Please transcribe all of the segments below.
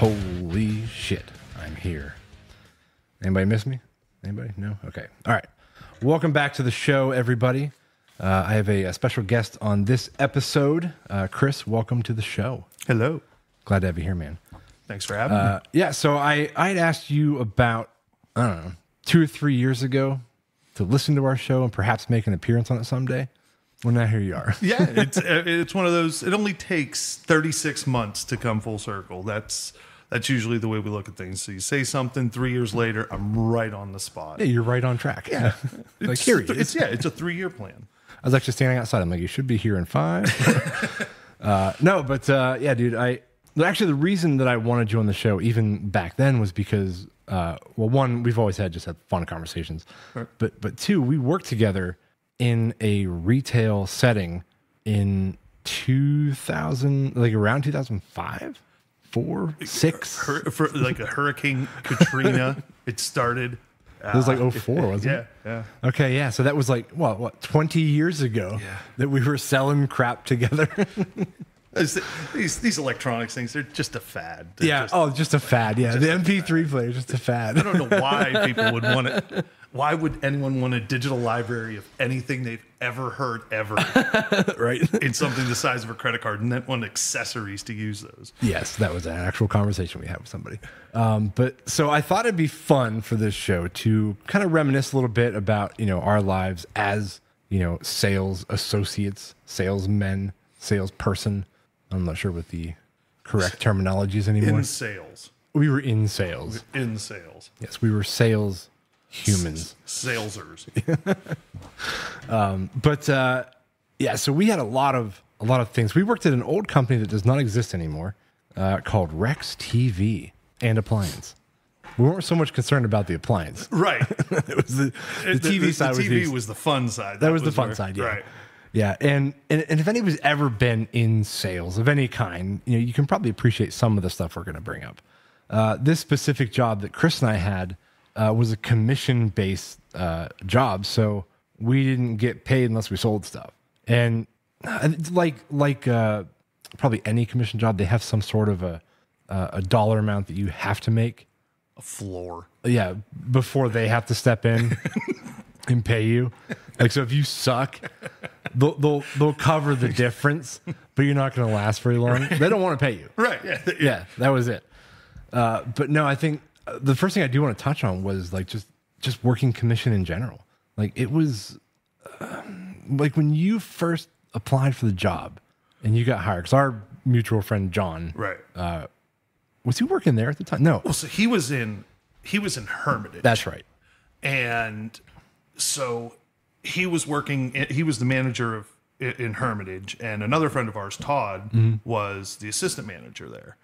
Holy shit, I'm here. Anybody miss me? Anybody? No? Okay. All right. Welcome back to the show, everybody. I have a special guest on this episode. Chris, welcome to the show. Hello. Glad to have you here, man. Thanks for having me. Yeah, so I'd asked you about, I don't know, 2 or 3 years ago to listen to our show and perhaps make an appearance on it someday. Well, now here you are. Yeah, it's one of those, it only takes 36 months to come full circle. That's usually the way we look at things. So you say something 3 years later, I'm right on the spot. Yeah, you're right on track. Yeah. Like, here he is. It's a 3-year plan. I was actually standing outside. I'm like, you should be here in 5. No, but yeah, dude, actually the reason that I wanted you on the show even back then was because, well, one, we've always had fun conversations, right. But two, we worked together in a retail setting in 2000, like around 2005, 4, 6. For like a Hurricane Katrina, it started. It was like 04, wasn't it? Yeah. Okay, yeah. So that was like, what 20 years ago that we were selling crap together. These electronics things, they're just a fad. Just a fad. Yeah, the MP3 player is just a fad. I don't know why people would want it. Why would anyone want a digital library of anything they've ever heard ever? Right. In something the size of a credit card, and then want accessories to use those. Yes, that was an actual conversation we had with somebody. But so I thought it'd be fun for this show to kind of reminisce a little bit about, our lives as, sales associates, salesmen, salesperson. I'm not sure what the correct terminology is anymore. In sales. We were in sales. In sales. Yes, we were sales humans. Salesers. Yeah, so we had a lot of things. We worked at an old company that does not exist anymore, called Rex TV and Appliance. We weren't so much concerned about the appliance. Right. It was the TV side. The TV was the fun side. That was the fun side, yeah. Right. Yeah, and if anybody's ever been in sales of any kind, you can probably appreciate some of the stuff we're going to bring up. This specific job that Chris and I had was a commission-based job, so we didn't get paid unless we sold stuff. And like probably any commission job, they have some sort of a dollar amount that you have to make. A floor. Yeah, before they have to step in and pay you. Like, so if you suck, they'll cover the difference, but you're not going to last very long. They don't want to pay you. Right. Yeah, that was it. But no, I think the first thing I do want to touch on was like just working commission in general. Like, it was like when you first applied for the job and you got hired, because our mutual friend John, right, was he working there at the time? No. Well, so he was in Hermitage. That's right. And so he was working. He was the manager in Hermitage, and another friend of ours, Todd, was the assistant manager there.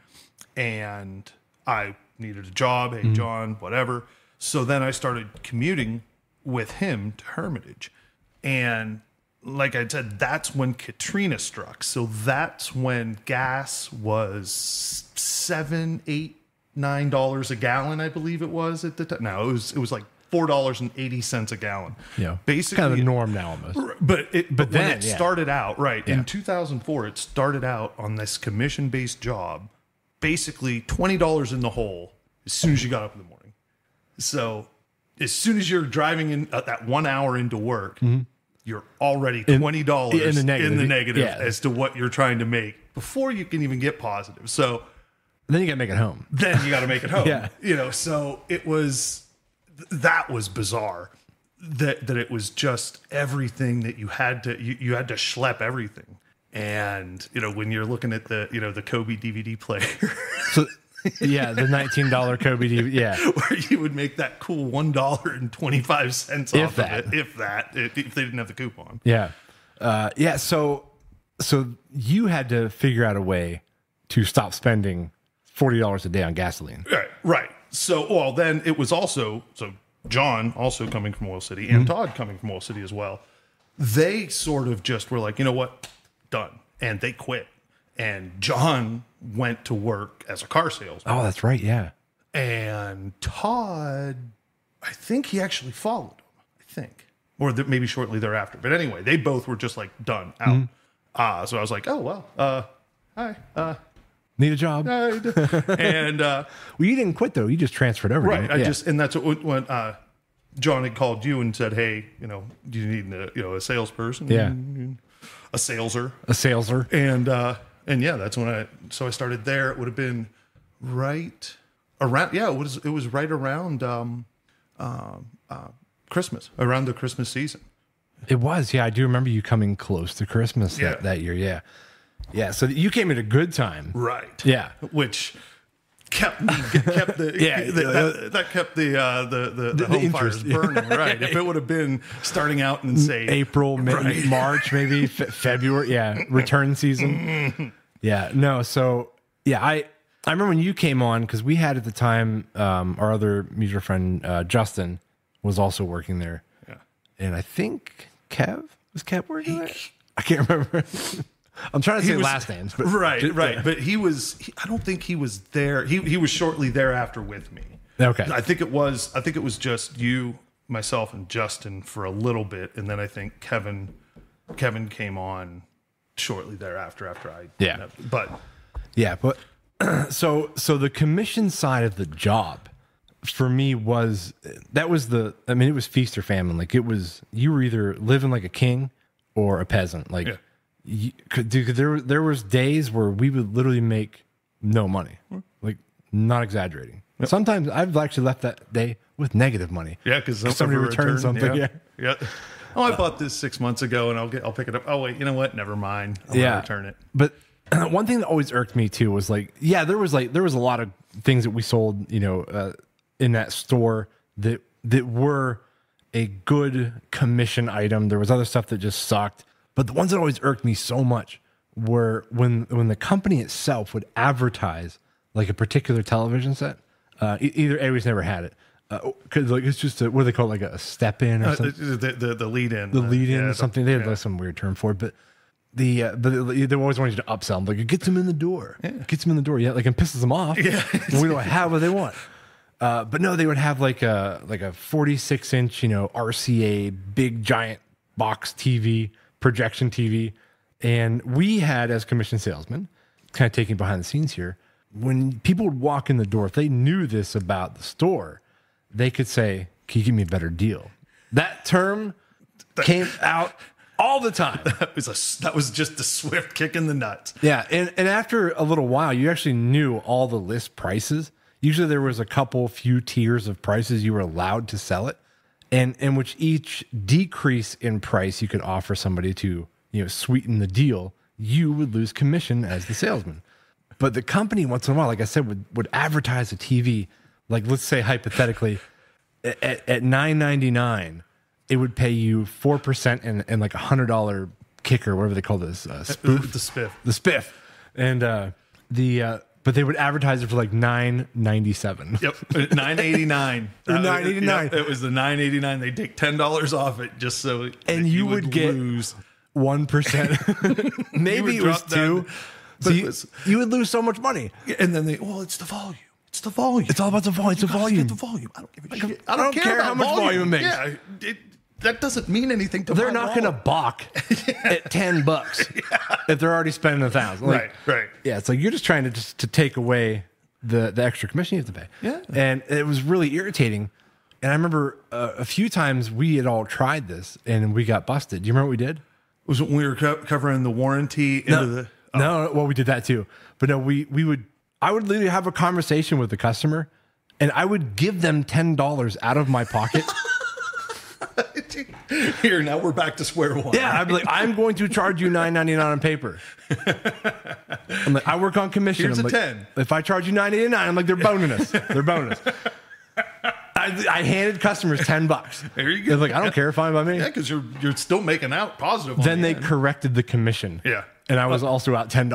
And I needed a job. Hey, John, whatever. So then I started commuting with him to Hermitage. And like I said, that's when Katrina struck. So that's when gas was $7, $8, $9 a gallon, I believe it was at the time. No, it was like $4.80 a gallon. Yeah, basically kind of the norm now almost. But then when it started out, yeah. In 2004, it started out on this commission-based job, basically $20 in the hole as soon as you got up in the morning. So as soon as you're driving in that 1 hour into work, you're already $20 in the negative as to what you're trying to make before you can even get positive. So then you got to make it home. Yeah. So that was bizarre. That it was just everything that you had to schlep everything. And when you're looking at the Kobe DVD player, so yeah, the $19 Kobe DVD, yeah, where you would make that cool $1.25 off of it, if they didn't have the coupon. Yeah, yeah. So you had to figure out a way to stop spending $40 a day on gasoline. Right. So then it was also John also coming from Oil City and Todd coming from Oil City as well. They sort of just were like, you know what, done, and they quit. And John went to work as a car salesman. Oh, that's right, yeah. And Todd, I think he actually followed him. Or maybe shortly thereafter. But anyway, they both were just like done out. So I was like, oh well, hi. Need a job. And Well, you didn't quit though. You just transferred over. right, didn't you? and that's what when John had called you and said, "Hey, do you need a salesperson? Yeah. A saleser, A saleser. and yeah, that's when I started there. It would have been right around it was right around Christmas, around the Christmas season. It was, yeah. I do remember you coming close to Christmas that year. Yeah, yeah. So you came at a good time, Right. Yeah. Which kept the that kept the home fires interest. burning. Right. If it would have been starting out in say April, March, maybe February. Yeah, return season. Yeah, no. So yeah, I remember when you came on because we had at the time our other mutual friend Justin was also working there. Yeah. And I think was Kev working there? I can't remember. I'm trying to say last names, but right. But I don't think he was there. He was shortly thereafter with me. Okay. I think it was just you, myself, and Justin for a little bit, and then I think Kevin came on shortly thereafter after I but so the commission side of the job for me it was feast or famine. Like you were either living like a king or a peasant. Like there was days where we would literally make no money. Like not exaggerating. Yep. Sometimes I've actually left that day with negative money. Yeah, because somebody returned something. Yeah. Oh, I bought this 6 months ago, and I'll pick it up. Oh wait, you know what? Never mind. I'm gonna return it. But one thing that always irked me too was there was a lot of things that we sold, in that store that were a good commission item. There was other stuff that just sucked. But the ones that always irked me so much were when the company itself would advertise like a particular television set. Either Aries never had it. Because it's just what do they call it, like a step in or something? The lead in. The lead in or something. They had some weird term for it, but they always wanted you to upsell them. Like it gets them in the door. Yeah. It gets them in the door. Yeah, like it pisses them off. Yeah, we don't have what they want. But no, they would have like a 46-inch, RCA big giant box TV, projection TV, and we had as commission salesmen, kind of taking behind the scenes here. When people would walk in the door, if they knew this about the store, they could say, "Can you give me a better deal?" That term came out all the time. That was just a swift kick in the nuts. Yeah, and after a little while, you actually knew all the list prices. Usually there was a few tiers of prices you were allowed to sell it, and in which each decrease in price you could offer somebody to sweeten the deal, you would lose commission as the salesman. But the company once in a while, like I said, would advertise a TV, like let's say hypothetically, at $9.99, it would pay you 4% and like $100 kicker, whatever they call this, spoof, the spiff, and but they would advertise it for like $9.97. Yep, $9.89. $9.89. It was the $9.89. They take $10 off it just so, and you would get lose 1%. Maybe it was 2%. So you would lose so much money. And then it's the volume. It's the volume. It's all about the volume. It's the volume. Get the volume. I don't give a shit. I don't care how much volume it makes. Yeah, that doesn't mean anything to They're not going to balk at $10 if they're already spending $1,000. Right. Yeah, it's like you're just trying to take away the extra commission you have to pay. Yeah. And it was really irritating. And I remember a few times we had all tried this and we got busted. Do you remember what we did? Was it when we were covering the warranty into the... Oh. No, well, we did that too. But no, I would literally have a conversation with the customer and I would give them $10 out of my pocket. Here, now we're back to square one. Yeah, I'd be like, I'm going to charge you $9.99 on paper. I'm like, I work on commission. Here's I'm like, 10. If I charge you $9.89, I'm like, they're bonus. They're bonus. I handed customers $10. There you go. They're like, I don't care, fine by me. Yeah, because you're still making out positive. Then they corrected the commission. Yeah, and I was also out $10.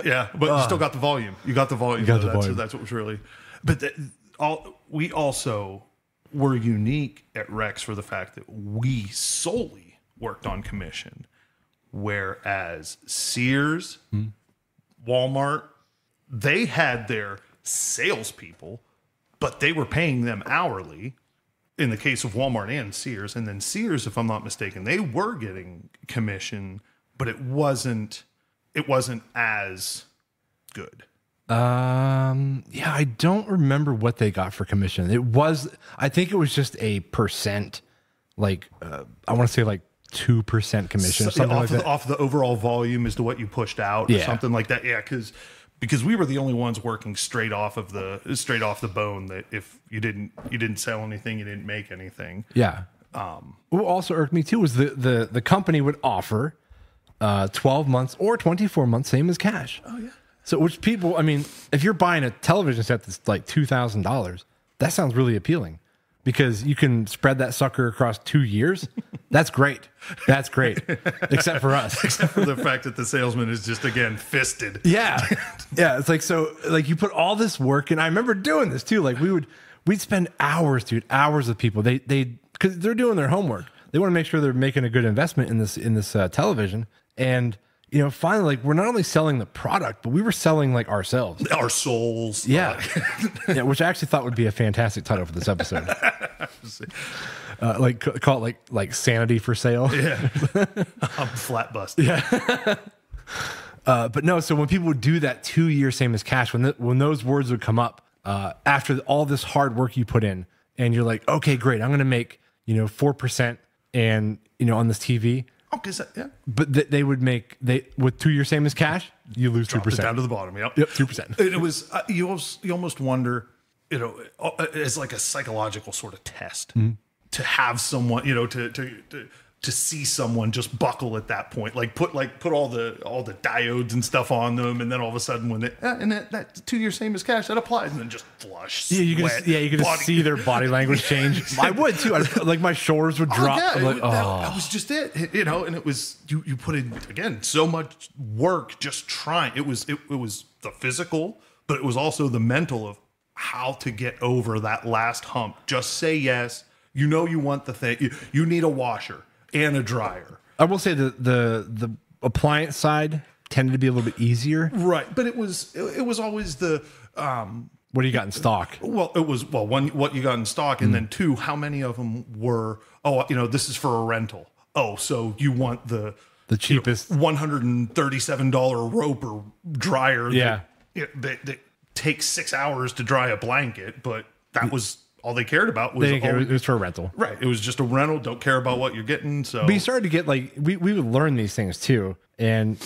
Yeah, but you still got the volume. You got the volume. That's what was really. But we also were unique at Rex for the fact that we solely worked on commission, whereas Sears, Walmart, they had their salespeople, but they were paying them hourly. In the case of Walmart and Sears, and then Sears, if I'm not mistaken, they were getting commission, but it wasn't it wasn't as good. Yeah, I don't remember what they got for commission. I think it was just a percent, like, I want to say like 2% commission or something like that. Off the overall volume as to what you pushed out or something like that. Yeah, because we were the only ones working straight off the bone, that if you didn't sell anything, you didn't make anything. Yeah. What also irked me too was the company would offer 12 months or 24 months, same as cash. Oh yeah. So which people, I mean, if you're buying a television set that's like $2,000, that sounds really appealing because you can spread that sucker across 2 years. That's great. That's great. Except for us. Except for the fact that the salesman is just, again, fisted. Yeah. Yeah. It's like, so like you put all this work, and I remember doing this too. Like we'd spend hours, dude, hours with people. Cause they're doing their homework. They want to make sure they're making a good investment in this television. And, you know, finally, like, we're not only selling the product, but we were selling like ourselves, our souls. Yeah. Yeah, which I actually thought would be a fantastic title for this episode. Call it like Sanity for sale. Yeah. I'm flat busted. Yeah. But no, so when people would do that 2 year same as cash, when those words would come up, after all this hard work you put in, and you're like, okay, great, I'm going to make, 4% and, on this TV. Okay, yeah. But they would make, with 2 year same as cash, you lose 2%. Down to the bottom, yep. Yep, 2%. It was, you almost wonder, it's like a psychological sort of test to have someone, to see someone just buckle at that point, like put all the diodes and stuff on them, and then all of a sudden when that 2 year same as cash, that applies, and then just flush. Yeah, you can just see their body language change. I would too. Like my shoulders would drop. Yeah, I'm like, that was just it, and it was you put in again so much work just trying. It was the physical, but it was also the mental of how to get over that last hump. Just say yes. You want the thing. You need a washer and a dryer. I will say the appliance side tended to be a little bit easier. Right. But it was always the what do you got in stock? Well, it was one, what you got in stock, and then two, how many of them were, this is for a rental. Oh, so you want the cheapest $137 rope or dryer that takes 6 hours to dry a blanket, but that was all they cared about. It was for a rental. Right. It was just a rental. Don't care about what you're getting. So we started to get we would learn these things too. And,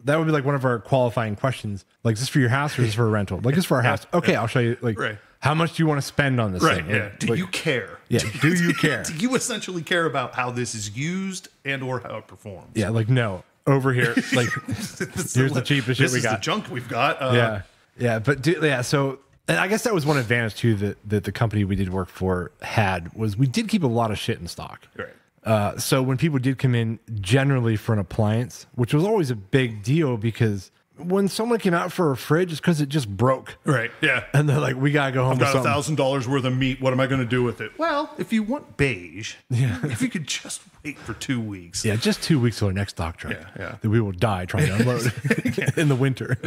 that would be like one of our qualifying questions. Like, is this for your house or is this for a rental? Like, this is for our house. Okay, I'll show you. Like, how much do you want to spend on this thing? Yeah. Do you care? Yeah. Do you care? Do you essentially care about how this is used and or how it performs? Yeah. Like, no. Over here. Like, here's the cheapest shit we got. This is the junk we've got. Yeah. But so... And I guess that was one advantage too that the company we did work for was we did keep a lot of shit in stock. Right. So when people did come in generally for an appliance, which was always a big deal because when someone came out for a fridge, it's because it just broke. Right. Yeah. And they're like, we gotta go home. I've got $1,000 worth of meat. What am I going to do with it? Well, if you want beige, if you could just wait for 2 weeks. Yeah, just 2 weeks till our next stock truck. Yeah. That we will die trying to unload in the winter.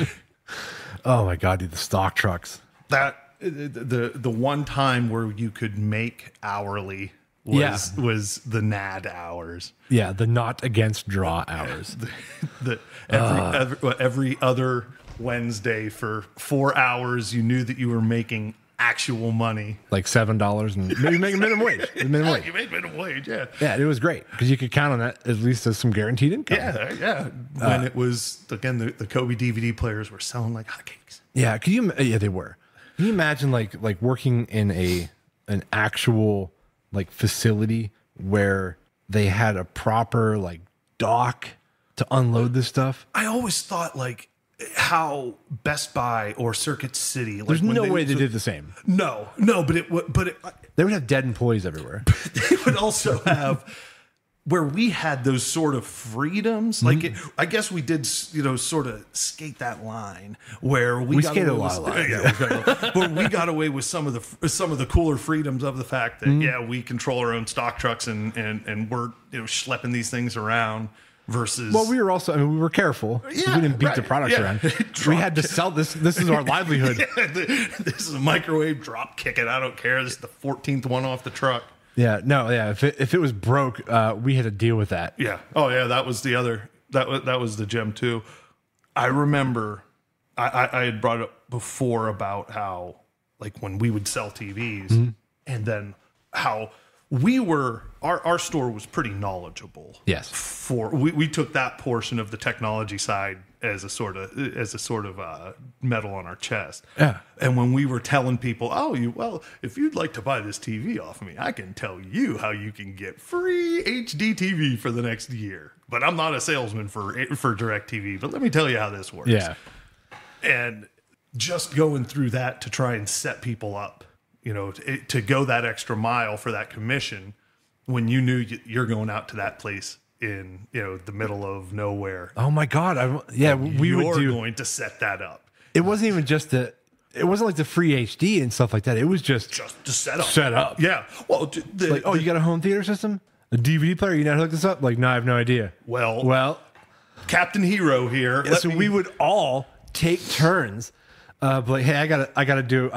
Oh my God, dude, the stock trucks. That the one time where you could make hourly was the NAD hours. Yeah, the not against draw hours. Every other Wednesday for 4 hours, you knew that you were making actual money, like $7, and maybe making minimum wage. You made minimum wage, yeah. Yeah, it was great because you could count on that at least as some guaranteed income. Yeah. When it was again the Kobe DVD players were selling like hotcakes. Yeah, yeah, they were. Can you imagine like working in an actual like facility where they had a proper like dock to unload this stuff? I always thought like how Best Buy or Circuit City. Like there's no way they did the same. No, but they would have dead employees everywhere. They would also have where we had those sort of freedoms. Like I guess we did, sort of skate that line where we got skated a lot of lines. But we got away with some of the cooler freedoms of the fact that we control our own stock trucks and we're schlepping these things around. Versus, well, we were also, we were careful. Yeah, we didn't beat the products around. We had to sell this. This is our livelihood. This is a microwave, drop kick it. I don't care. This is the 14th one off the truck. Yeah, no, yeah. If it was broke, we had to deal with that. Yeah. Oh, yeah. That was the other. That was the gem too. I remember I had brought up before about how, like, when we would sell TVs and then how our store was pretty knowledgeable. Yes. We took that portion of the technology side as a sort of medal on our chest. Yeah. And when we were telling people, if you'd like to buy this TV off of me, I can tell you how you can get free HD TV for the next year. But I'm not a salesman for DirecTV, but let me tell you how this works. Yeah. And just going through that to try and set people up, to go that extra mile for that commission when you knew you're going out to that place in, the middle of nowhere. Oh my God. You're going to set that up. It wasn't even just it wasn't like the free HD and stuff like that. It was just to set up. Set up. Yeah. Well, you got a home theater system? A DVD player? You know how to hook this up? Like, no, I have no idea. Well, Captain Hero here. Yeah, we would all take turns. But like, hey, I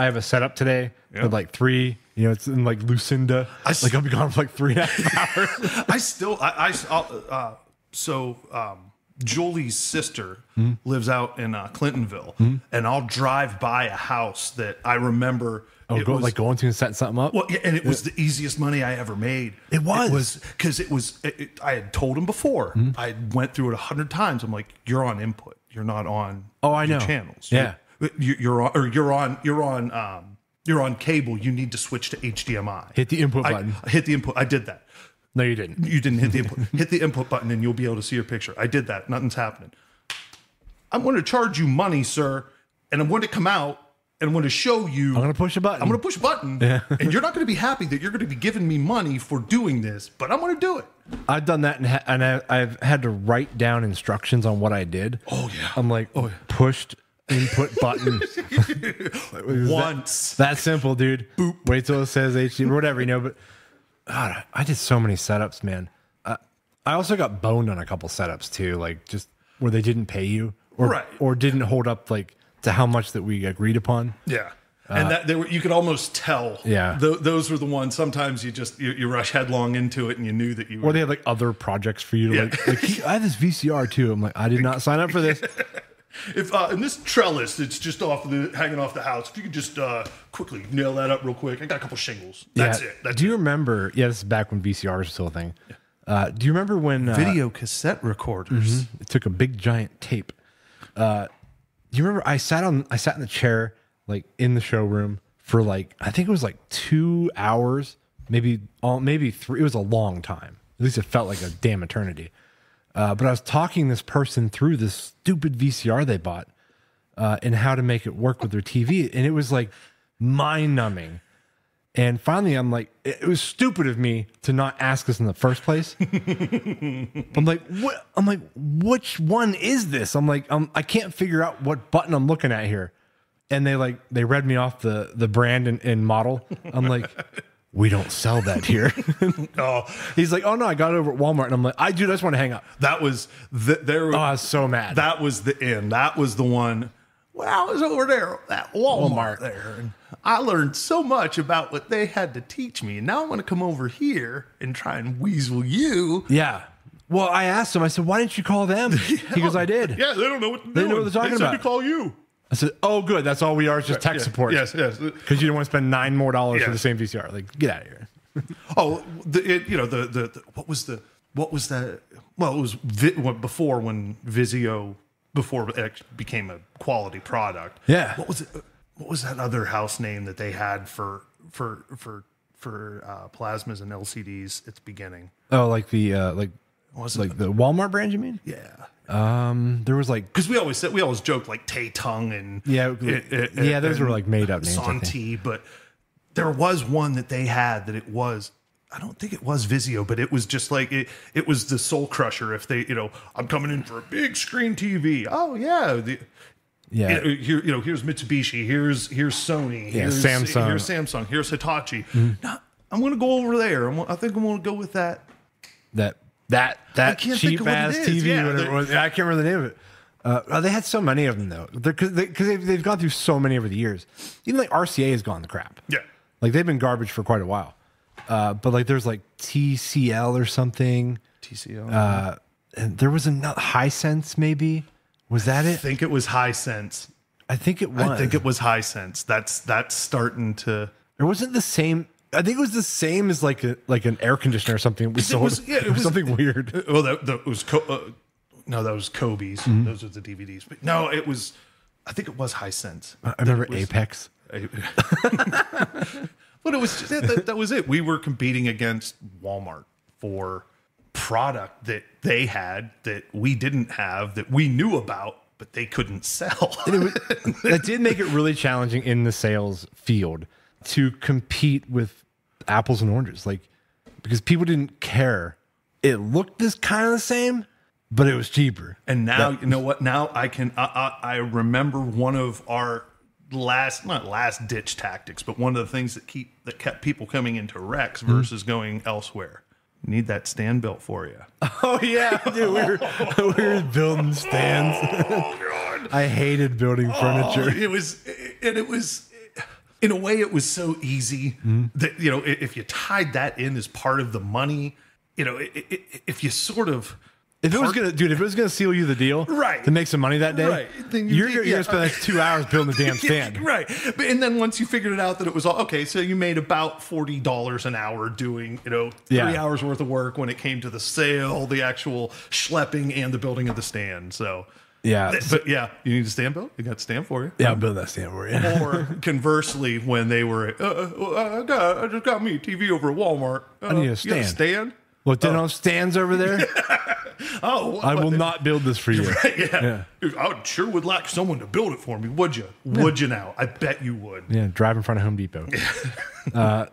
have a setup today at like 3. It's in like Lucinda. I'll be gone for like 3.5 hours. Julie's sister lives out in Clintonville, and I'll drive by a house that I remember. Going to and setting something up. Well, yeah, and it was the easiest money I ever made. It was because I had told him before. I went through it 100 times. I'm like, you're on input. You're not on. I know channels. Yeah, you're on cable. You need to switch to HDMI. Hit the input button. Hit the input. I did that. No, you didn't. You didn't hit the input. Hit the input button, and you'll be able to see your picture. I did that. Nothing's happening. I'm going to charge you money, sir, and I'm going to come out. And I'm going to show you. I'm going to push a button. I'm going to push a button. Yeah. And you're not going to be happy that you're going to be giving me money for doing this, but I'm going to do it. I've done that, and I've had to write down instructions on what I did. Oh, yeah. I'm like, pushed input button. Once. That simple, dude. Boop. Wait till it says HD or whatever, But God, I did so many setups, man. I also got boned on a couple setups, too, like just where they didn't pay you or didn't hold up, like, to how much that we agreed upon. Yeah. And you could almost tell. Yeah. Those were the ones. Sometimes you rush headlong into it and you knew that you were. Or they had like other projects for you to I have this VCR too. I'm like, I did not sign up for this. If in this trellis, it's just hanging off the house. If you could just quickly nail that up real quick. I got a couple shingles. That's it. Do you remember? Yeah, this is back when VCRs were still a thing. Yeah. Do you remember when video cassette recorders? It took a big giant tape. Do you remember I sat in the chair, like in the showroom for like, I think it was like 2 hours, maybe 3. It was a long time. At least it felt like a damn eternity. But I was talking this person through this stupid VCR they bought and how to make it work with their TV. And it was like mind numbing. And finally, I'm like, it was stupid of me to not ask this in the first place. I'm like, what? I'm like, which one is this? I'm like, I can't figure out what button I'm looking at here. And they read me off the brand and model. I'm like, we don't sell that here. He's like, oh no, I got it over at Walmart. And I'm like, I just want to hang up. That was I was so mad. That was the end. That was the one. Well, I was over there at Walmart there, and I learned so much about what they had to teach me. And now I'm going to come over here and try and weasel you. Yeah. Well, I asked him. I said, "Why didn't you call them?" He goes, "I did." Yeah, they don't know what they know what they're talking about. They said to call you. I said, "Oh, good. That's all we are. Is just tech support." Yes. Because you didn't want to spend $9 more for the same VCR. Like, get out of here. What was that? Well, it was before when Vizio. Before it became a quality product. Yeah. What was it? What was that other house name that they had for plasmas and LCDs at the beginning? Oh, like the the Walmart brand, you mean? Yeah. There was like, because we always joked like Tay Tung and those were like made up names. Sanity, but there was one that they had that it was. I don't think it was Vizio, but it was just like it was the soul crusher. If they, I'm coming in for a big screen TV. Oh yeah, here's Mitsubishi. Here's Sony. Here's Samsung. Here's Samsung. Here's Hitachi. Now, I'm going to go over there. I think I'm going to go with that. That cheap ass TV. Yeah, whatever it was. I can't remember the name of it. They had so many of them though, because they've gone through so many over the years. Even like RCA has gone to crap. Yeah, like they've been garbage for quite a while. But like there's like TCL or something. TCL. And there was another Hisense maybe Was that I it? think it was High Sense. I think it was. I think it was High Sense. That's starting to. It wasn't the same. I think it was the same as like an air conditioner or something. We sold it was something weird. Well, that was no, that was Kobe's. Those were the DVDs. But no, it was. I think it was High Sense. I remember Apex. But it was that was it. We were competing against Walmart for product that they had that we didn't have, that we knew about, but they couldn't sell. That did make it really challenging in the sales field to compete with apples and oranges, like, because people didn't care. It looked this kind of the same, but it was cheaper. And now, you know what? Now I remember one of our not last ditch tactics, but one of the things that kept people coming into Rex versus going elsewhere. Need that stand built for you. Oh yeah, dude, we were building stands. Oh God, I hated building furniture. It was in a way it was so easy that, you know, if you tied that in as part of the money, you know, if you sort of. If it was gonna seal you the deal, right, to make some money that day, right, then you're gonna spend like 2 hours building the damn stand, right? And then once you figured it out that it was all okay, so you made about $40 an hour doing, you know, 3 hours worth of work when it came to the sale, the actual schlepping, and the building of the stand. So but yeah, you need a stand built. You got the stand for you. Yeah, I'll build that stand for you. Or conversely, when they were, I just got me a TV over at Walmart. I need a stand. You got a stand? Look, there are no stands over there. I will not build this for you. Right, yeah. I sure would like someone to build it for me. Would you? Yeah. Would you now? I bet you would. Yeah, drive in front of Home Depot.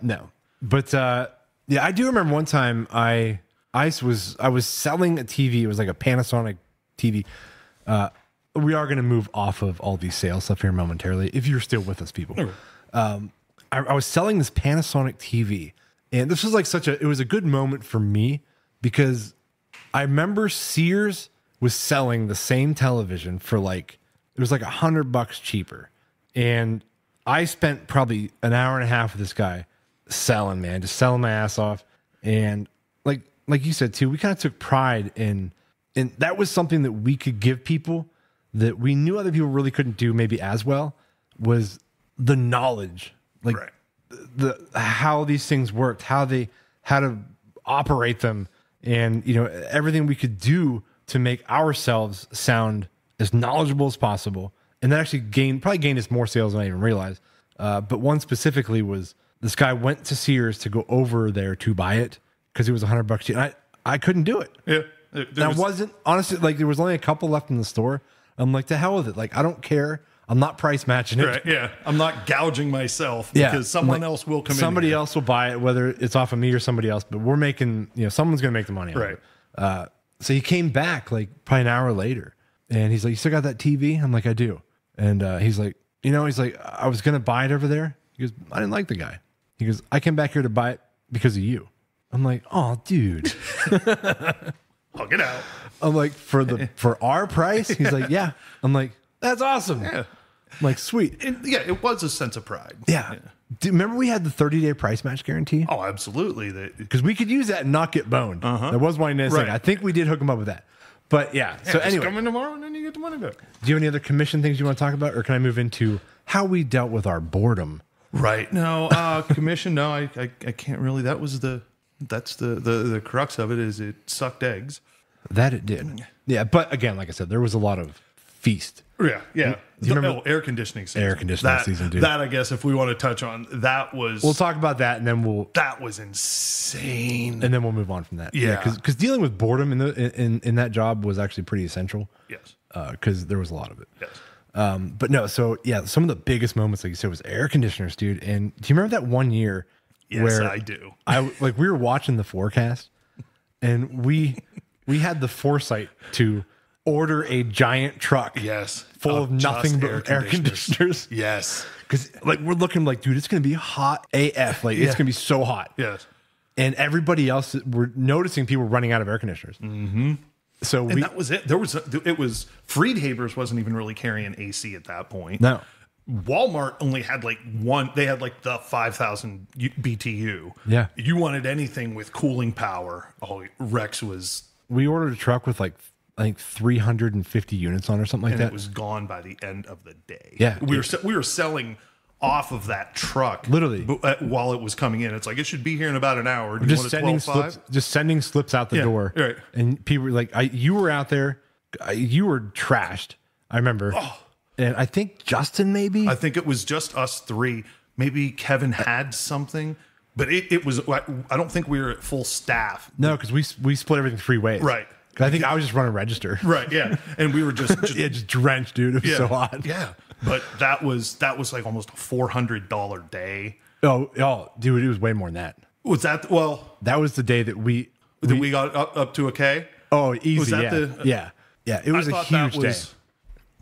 No. But yeah, I do remember one time I was selling a TV. It was like a Panasonic TV. We are going to move off of all these sales stuff here momentarily, if you're still with us, people. I was selling this Panasonic TV. And this was like it was a good moment for me because I remember Sears was selling the same television for like, it was like $100 cheaper. And I spent probably an hour and a half with this guy selling, man, just selling my ass off. And like you said too, we kind of took pride in that was something that we could give people that we knew other people really couldn't do maybe as well, was the knowledge. Like, right. How these things worked, how to operate them, and, you know, everything we could do to make ourselves sound as knowledgeable as possible. And that actually probably gained us more sales than I even realized. But one specifically was this guy went to Sears to go over there to buy it because it was $100 cheap. I couldn't do it. Yeah, that wasn't honestly, like, there was only a couple left in the store. I'm like, to hell with it. Like, I don't care. I'm not price matching it. Right, yeah. I'm not gouging myself because someone else will come in. Somebody else will buy it, whether it's off of me or somebody else, but we're making, you know, someone's going to make the money. Right. So he came back like probably an hour later and he's like, you still got that TV? I'm like, I do. And he's like, I was going to buy it over there. He goes, I didn't like the guy. He goes, I came back here to buy it because of you. I'm like, oh, dude. I'll get out. I'm like, for our price? He's like, yeah. I'm like, that's awesome. Yeah. I'm like, sweet. It was a sense of pride. Yeah. Do you remember we had the 30-day price match guarantee? Oh, absolutely. Because we could use that and not get boned. That was one nice thing. I think we did hook them up with that. But yeah. So anyway, come in tomorrow and then you get the money back. Do you have any other commission things you want to talk about, or can I move into how we dealt with our boredom? Right. No, commission. No, I can't really. That's the crux of it. Is it sucked eggs? That it did. Yeah, but again, like I said, there was a lot of feast. Yeah. Do you remember air conditioning season? Air conditioning season, dude. That, I guess, if we want to touch on, that was. We'll talk about that, and then that was insane. And then we'll move on from that. Yeah, because dealing with boredom in that job was actually pretty essential. Yes. Because there was a lot of it. Yes. But no, so yeah, some of the biggest moments, like you said, was air conditioners, dude. And do you remember that one year? Yes, where I do. We were watching the forecast, and we had the foresight to order a giant truck. Yes. Full of nothing but air conditioners. Yes. Because like we're looking like, dude, it's gonna be hot AF. Like it's gonna be so hot. Yes. And everybody else, we're noticing people running out of air conditioners. Mm-hmm. So that was it. It was Friedhaber's wasn't even really carrying AC at that point. No. Walmart only had like one. They had like the 5,000 BTU. Yeah. You wanted anything with cooling power. Oh, Rex was. We ordered a truck with like I think 350 units on or something like and that. it was gone by the end of the day. Yeah. We were selling off of that truck Literally. while it was coming in. It's like, it should be here in about an hour. Do you want a 12.5? Just sending slips out the door. Right. And people were like, you were out there, you were trashed. I remember. Oh. And I think Justin maybe. I think it was just us three. Maybe Kevin had something, but it was, I don't think we were at full staff. No, because we split everything 3 ways. Right. 'Cause I think I was just running register. Right, yeah. And we were just Yeah, just drenched, dude. It was so hot. Yeah. But that was like almost a $400 day. Oh, dude, it was way more than that. Was that, That was the day that we got up to a K? Oh, easy. Was that yeah. It was a huge day.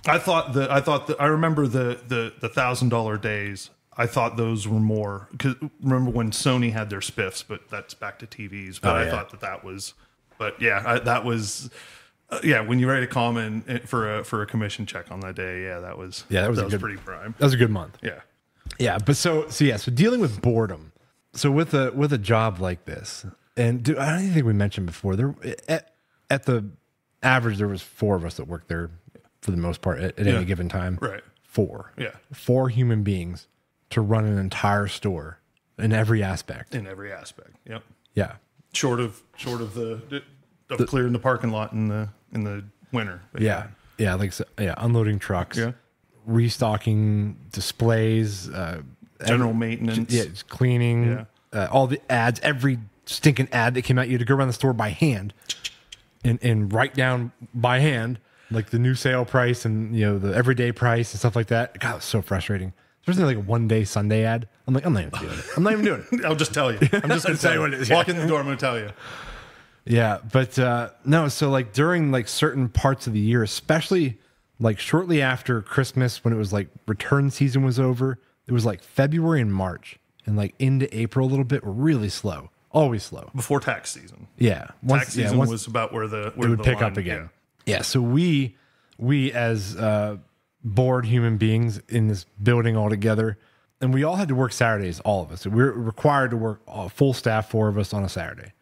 I remember the $1,000 days. I thought those were more, because remember when Sony had their spiffs, but that's back to TVs. But I thought that was, but yeah, that was, when you write a comment for a commission check on that day, that was pretty prime. That was a good month. Yeah. But so dealing with boredom. So with a job like this, and I don't even think we mentioned before, there at the average there was 4 of us that worked there for the most part at any given time. Right. 4. Yeah. 4 human beings to run an entire store in every aspect. Yep. Yeah. Short of clearing the parking lot in the winter. But unloading trucks. Yeah. Restocking displays, general maintenance. Just cleaning. Yeah. All the ads, every stinking ad that came out, you had to go around the store by hand and write down by hand like the new sale price and the everyday price and stuff like that. God, it was so frustrating. Especially like a 1-day Sunday ad. I'm like, I'm not even doing it. I'll just tell you. I'm just going to tell you what it is. Walk in the door, I'm going to tell you. Yeah, but no, so like during like certain parts of the year, especially like shortly after Christmas when it was like return season was over, it was like February and March and like into April a little bit were really slow. Always slow. Before tax season. Yeah. Tax season was about where it would pick up again. Yeah, so we as bored human beings in this building all together, and we all had to work Saturdays, all of us. So we were required to work full staff, 4 of us on a Saturday,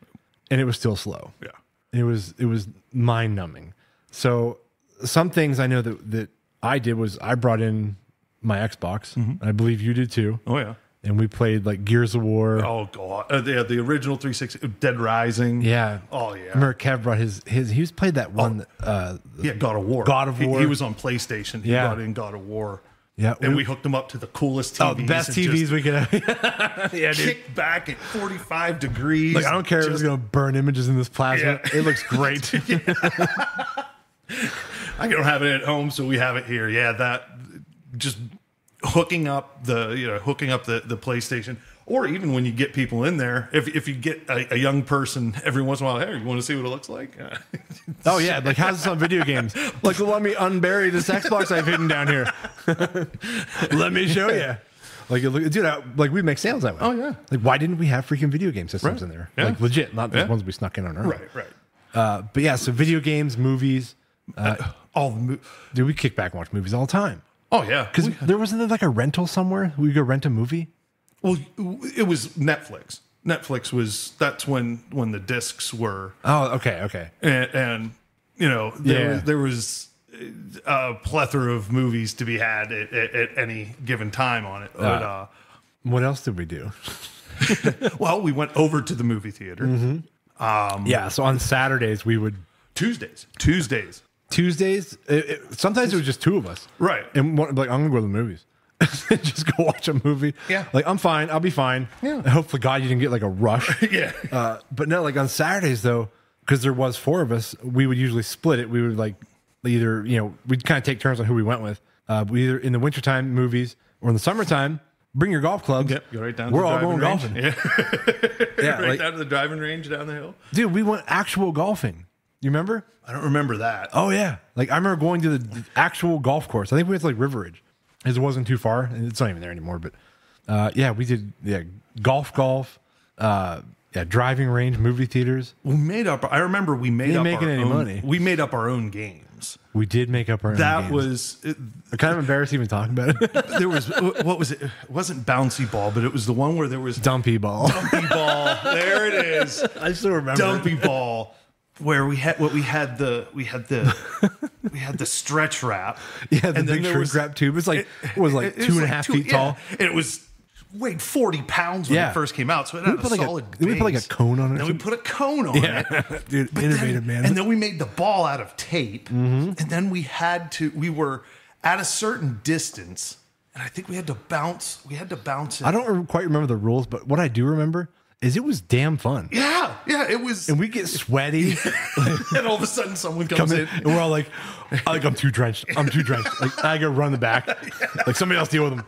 and it was still slow. Yeah, it was mind numbing. So some things I know that I did was I brought in my Xbox. Mm-hmm. I believe you did too. Oh yeah. And we played like Gears of War. Oh god, the original 360, Dead Rising. Yeah. Oh yeah. Remember Kev brought his. He's played that one. God of War. God of War. He was on PlayStation. He brought in God of War. Yeah. And we hooked him up to the coolest TVs. Oh, the best TVs we could have. Yeah, dude. Kick back at 45 degrees. Like I don't care if it's gonna burn images in this plasma. Yeah. It looks great. I don't have it at home, so we have it here. Yeah, that just hooking up the PlayStation, or even when you get people in there, if you get a young person every once in a while, hey, you want to see what it looks like? Oh yeah, like how's this on video games? Like, let me unbury this Xbox I've hidden down here. Let me show you. Like, dude, like we make sales that way. Oh yeah. Like, why didn't we have freaking video game systems in there? Yeah. Like legit, not the ones we snuck in on our own. Right. But yeah, so video games, movies. Dude, we kick back and watch movies all the time. Oh yeah, because there wasn't like a rental somewhere we could go rent a movie. Well, it was Netflix. That's when the discs were. Oh, okay. And there was a plethora of movies to be had at any given time on it. But, what else did we do? Well, we went over to the movie theater. Mm-hmm. So on Saturdays we would Tuesdays. Sometimes it was just 2 of us, right? And like, I'm gonna go to the movies. Just go watch a movie. Yeah, like I'm fine. I'll be fine. Yeah. And hopefully, God, you didn't get like a rush. Yeah. But no, like on Saturdays though, because there was 4 of us, we would usually split it. We would like either we'd kind of take turns on who we went with. We either in the wintertime movies or in the summertime. Bring your golf clubs. Yep, go right down. We're all going golfing. Yeah, right down to the driving range down the hill. Dude, we went actual golfing. You remember? I don't remember that. Oh yeah, like I remember going to the actual golf course. I think we went to like River Ridge, because it wasn't too far, and it's not even there anymore. But we did golf, driving range, movie theaters. We made up. I remember we made up making our any own money. We made up our own games. We did make up our own. That games. was kind of embarrassing even talking about it. There was what was it? It wasn't bouncy ball, but it was the one where there was dumpy ball. Dumpy ball. There it is. I still remember. Dumpy ball. where we had the stretch wrap. Yeah, the and big shrink wrap tube. It was like 2.5 feet tall. And it was weighed 40 pounds when it first came out. So it had a solid base. We put like a cone on it. And we put a cone on it. Dude, innovative, man. And then we made the ball out of tape. And then we were at a certain distance. And I think we had to bounce it. I don't quite remember the rules, but what I do remember is it was damn fun. Yeah, it was. And we get sweaty. And all of a sudden someone comes in. And we're all like, I'm too drenched. Like, I gotta run the back. Like, somebody else deal with them.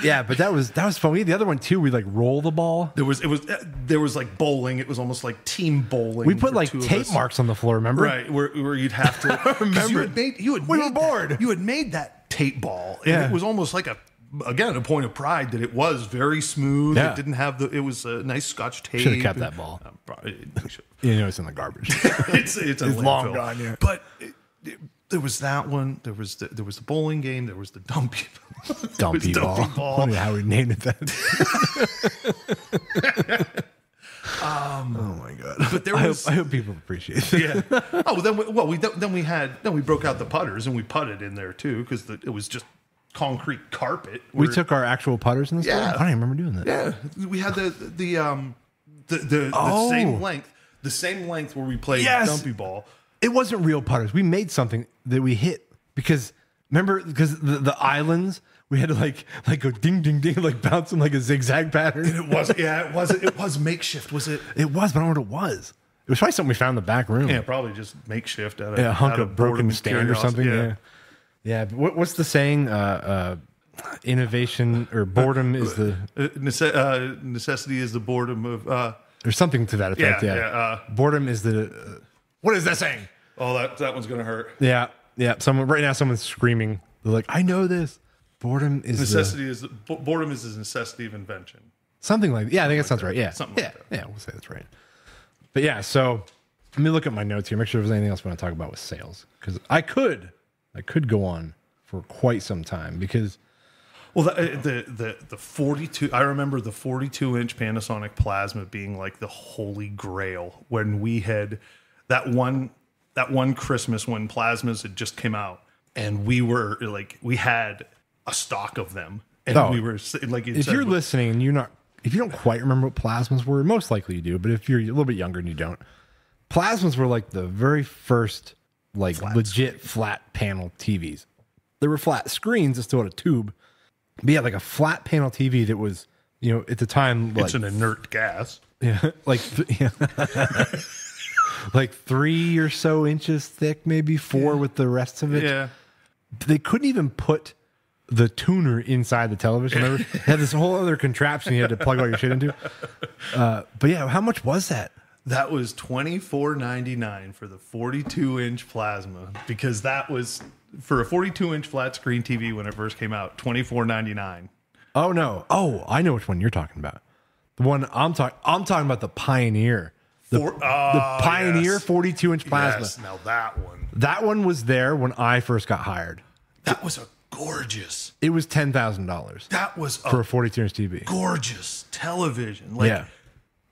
Yeah, but that was fun. We had the other one too. We like roll the ball. There was like bowling. It was almost like team bowling. We put like tape marks on the floor, remember? Right, where you'd have to remember. We were bored. You had made that tape ball. And it was almost like a point of pride that it was very smooth. Yeah. It didn't have it was a nice Scotch tape. Should have kept that ball. You know, it's in the garbage. it's long gone. Yeah. But there was that one. There was the bowling game. There was the dumpy ball. Funny how we named it that. Oh my god! But there was. I hope people appreciate it. Yeah. Oh, then we broke out the putters and we putted in there too because it was just concrete carpet. We took our actual putters in the store. I don't even remember doing that. Yeah, we had the same length where we played dumpy ball. It wasn't real putters. We made something that we hit because the islands, we had to like go ding ding ding, like bouncing like a zigzag pattern. And it was makeshift, was it? It was, but I don't know what it was. It was probably something we found in the back room. Yeah, probably just makeshift out of a hunk of broken stand or something. Yeah. But what's the saying? Innovation or boredom is the necessity is the boredom of or something to that effect. Yeah. Boredom is the what is that saying? Oh, that one's gonna hurt. Yeah. Someone's screaming. They're like, I know this. Boredom is boredom is the necessity of invention. Something like that. Yeah, I think that sounds right. Yeah. Something like that. Yeah, we'll say that's right. But yeah, so let me look at my notes here, make sure if there's anything else we want to talk about with sales. Because I could go on for quite some time because the 42, I remember the 42-inch Panasonic Plasma being like the holy grail when we had that one Christmas when Plasmas had just came out and we had a stock of them and we were like, if you're listening and if you don't quite remember what Plasmas were, most likely you do, but if you're a little bit younger and you don't, Plasmas were like the very first legit flat panel TVs. There were flat screens that still had a tube. But yeah, like a flat panel TV that was, at the time, it's an inert gas. Yeah. Like 3 or so inches thick, maybe 4 with the rest of it. Yeah. They couldn't even put the tuner inside the television. They had this whole other contraption you had to plug all your shit into. But yeah, how much was that? That was $24.99 for the 42-inch Plasma because that was for a 42-inch flat screen TV when it first came out. $24.99. Oh no! Oh, I know which one you're talking about. The one I'm talking about the Pioneer. The Pioneer 42-inch Plasma. Yes, now that one. That one was there when I first got hired. That was a gorgeous. It was $10,000. That was for a 42-inch TV. Gorgeous television. Yeah.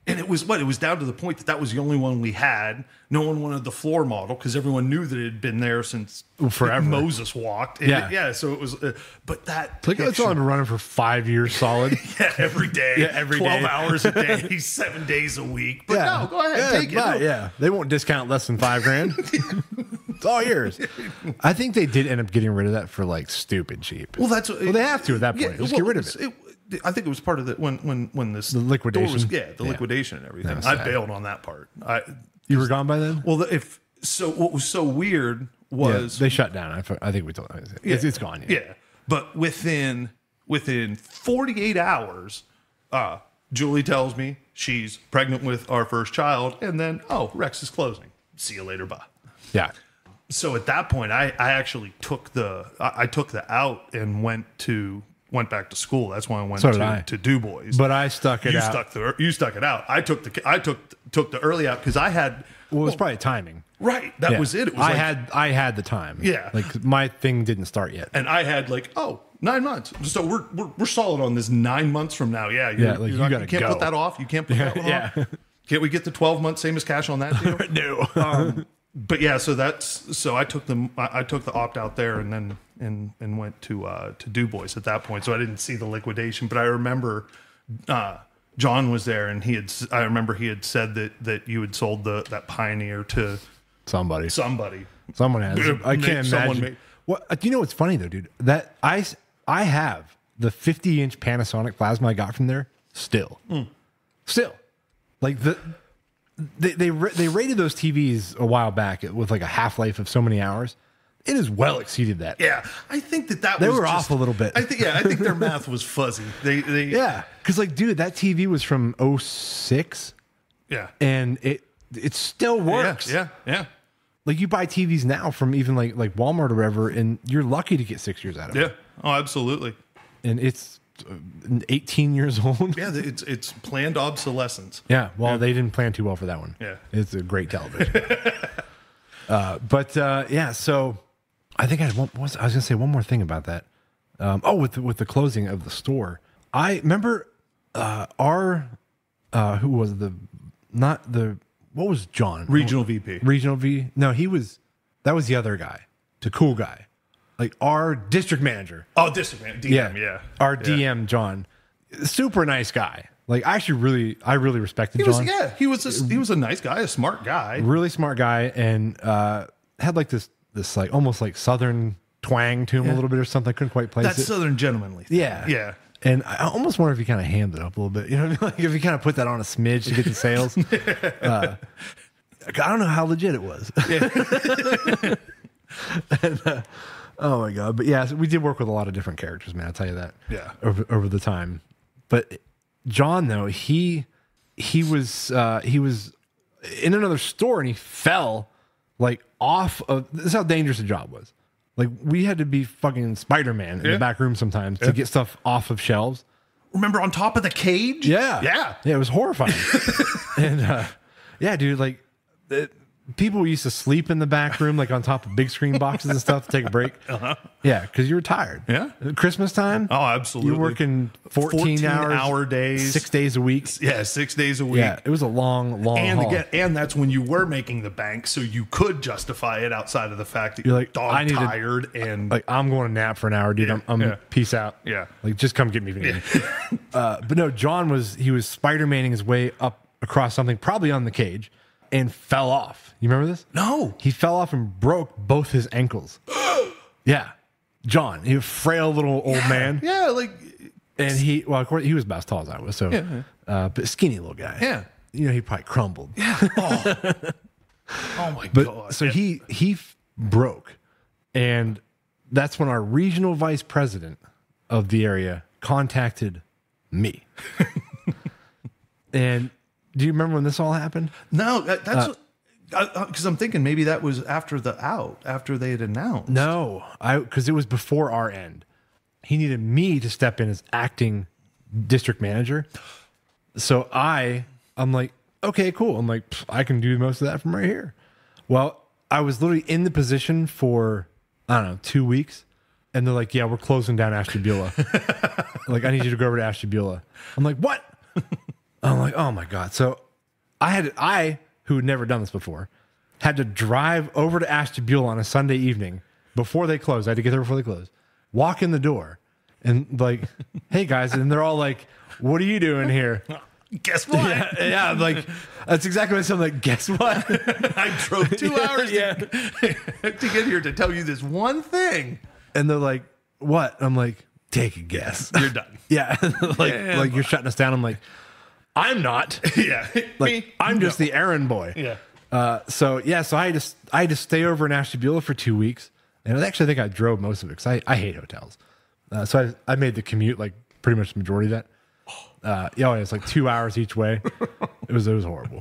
And it was down to the point that was the only one we had. No one wanted the floor model because everyone knew that it had been there since forever. Moses walked. And so it was, but that. It's only been running for 5 years solid. Every day. Every 12 day. hours a day, 7 days a week. But no, go ahead, take it. Yeah, they won't discount less than $5,000. It's all yours. I think they did end up getting rid of that for stupid cheap. Well, they have to at that point. Just get rid of it. I think it was part of when this the liquidation. Liquidation and everything. I bailed on that part. You were gone by then? Well, what was so weird was they shut down. I think we told them it's gone. Yeah, but within 48 hours, Julie tells me she's pregnant with our first child, and then Rex is closing. See you later, bye. Yeah. So at that point, I actually took the out and went back to school. That's why I went to Du Bois. But I stuck it out. You stuck it out. I took the early out because I had. Well, it was probably timing. Right. That was it. It was I had the time. Yeah. My thing didn't start yet. And I had 9 months. So we're solid on this 9 months from now. Yeah. You can't put that off. You can't put that one off. Can't we get the 12 months same as cash on that deal? No. But yeah, so I took the opt out there and then and went to Du Bois at that point. So I didn't see the liquidation, but I remember John was there, and I remember he had said that you had sold that Pioneer to somebody. Someone has. I can't imagine. What do you know? What's funny though, dude? That I have the 50-inch Panasonic plasma I got from there still. Like they rated those TVs a while back with like a half-life of so many hours. It has well exceeded that. Yeah, I think that they were off a little bit. I think their math was fuzzy. They because like, dude, that TV was from 06. Yeah, and it still works. Yeah. Like you buy TVs now from even like Walmart or whatever, and you're lucky to get 6 years out of it. Yeah. Oh, absolutely. And it's 18 years old. Yeah, it's planned obsolescence. Yeah. Well, they didn't plan too well for that one. Yeah. It's a great television. Yeah. So I think I was going to say one more thing about that. With the closing of the store, I remember who was what was John? Regional VP. Regional V? No, that was the other guy, the cool guy. Like our district manager. Oh, district manager. DM, yeah. Our DM, John. Super nice guy. Like I really respected John. He was a nice guy, a smart guy. Really smart guy, and had like this like almost like southern twang to him a little bit or something. I couldn't quite place That's it. southern gentlemanly thing. Yeah. And I almost wonder if he kind of hammed it up a little bit. You know what I mean? Like if he kind of put that on a smidge to get the sales. I don't know how legit it was. And, oh my God. But yeah, so we did work with a lot of different characters, man. I'll tell you that. Yeah. Over the time. But John, though, he was in another store and he fell like off of, this is how dangerous the job was. Like we had to be fucking Spider-Man in the back room sometimes to get stuff off of shelves. Remember on top of the cage? Yeah, it was horrifying. And yeah, dude, like people used to sleep in the back room, like on top of big screen boxes and stuff to take a break. Yeah, because you were tired. Yeah. Christmas time. Oh, absolutely. You're working 14 hour days, 6 days a week. Yeah, 6 days a week. Yeah, it was a long haul. And that's when you were making the bank, so you could justify it outside of the fact that you're like tired and like I'm going to nap for an hour, dude. I'm peace out. Yeah, like just come get me. Yeah. But no, John was Spider-Maning his way up across something, probably on the cage, and fell off. You remember this? No. He fell off and broke both his ankles. Yeah. John, he was a frail little old man. Yeah, like. And of course, he was about as tall as I was, so, but skinny little guy. Yeah. You know, he probably crumbled. Yeah. Oh my God. So he broke. And that's when our regional vice president of the area contacted me. And do you remember when this all happened? No, that's because I'm thinking maybe that was after they had announced. No, because it was before our end. He needed me to step in as acting district manager. So I'm like, okay, cool. I'm like, I can do most of that from right here. Well, I was literally in the position for, I don't know, 2 weeks. And they're like, yeah, we're closing down Ashtabula. Like, I need you to go over to Ashtabula. I'm like, what? I'm like, oh my God. So I, who had never done this before, had to drive over to Ashtabula on a Sunday evening before they closed. I had to get there before they closed. Walk in the door and like, hey guys. And they're all like, what are you doing here? Guess what? Yeah, like, that's exactly what I said. I'm like, guess what? I drove 2 hours to get here to tell you this one thing. And they're like, what? I'm like, take a guess. You're done. Yeah. like you're shutting us down. I'm like, I'm not. Yeah. Like, I'm just the errand boy. Yeah. So I had to stay over in Ashtabula for 2 weeks. And I think I drove most of it because I hate hotels. So I made the commute like pretty much the majority of that. It's like 2 hours each way. It was horrible.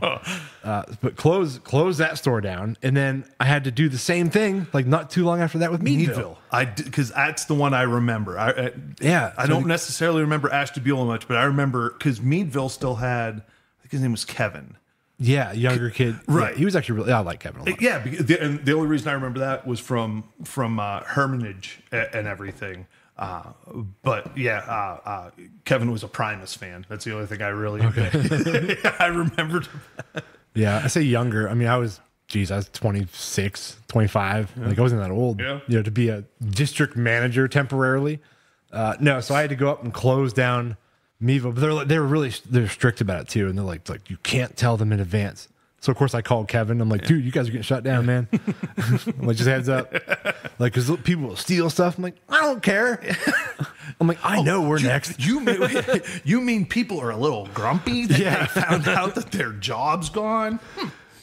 But close that store down, and then I had to do the same thing like not too long after that with Meadville. Because that's the one I remember. I don't necessarily remember Ashtabula much, but I remember because Meadville still had, I think his name was Kevin. Yeah, younger kid. Right. Yeah, he was actually I like Kevin a lot. Yeah, and the only reason I remember that was from Hermitage and everything. But yeah, Kevin was a Primus fan. That's the only thing I really I remembered. Yeah, I say younger. I mean, I was 26, 25. Yeah. Like I wasn't that old, to be a district manager temporarily. No, so I had to go up and close down Mevo, but they're strict about it too, and they're like you can't tell them in advance. So of course I called Kevin. I'm like, dude, you guys are getting shut down, man. I'm like, just heads up, like because people will steal stuff. I'm like, I don't care. I'm like, I know we're next. You mean people are a little grumpy that they found out that their job's gone?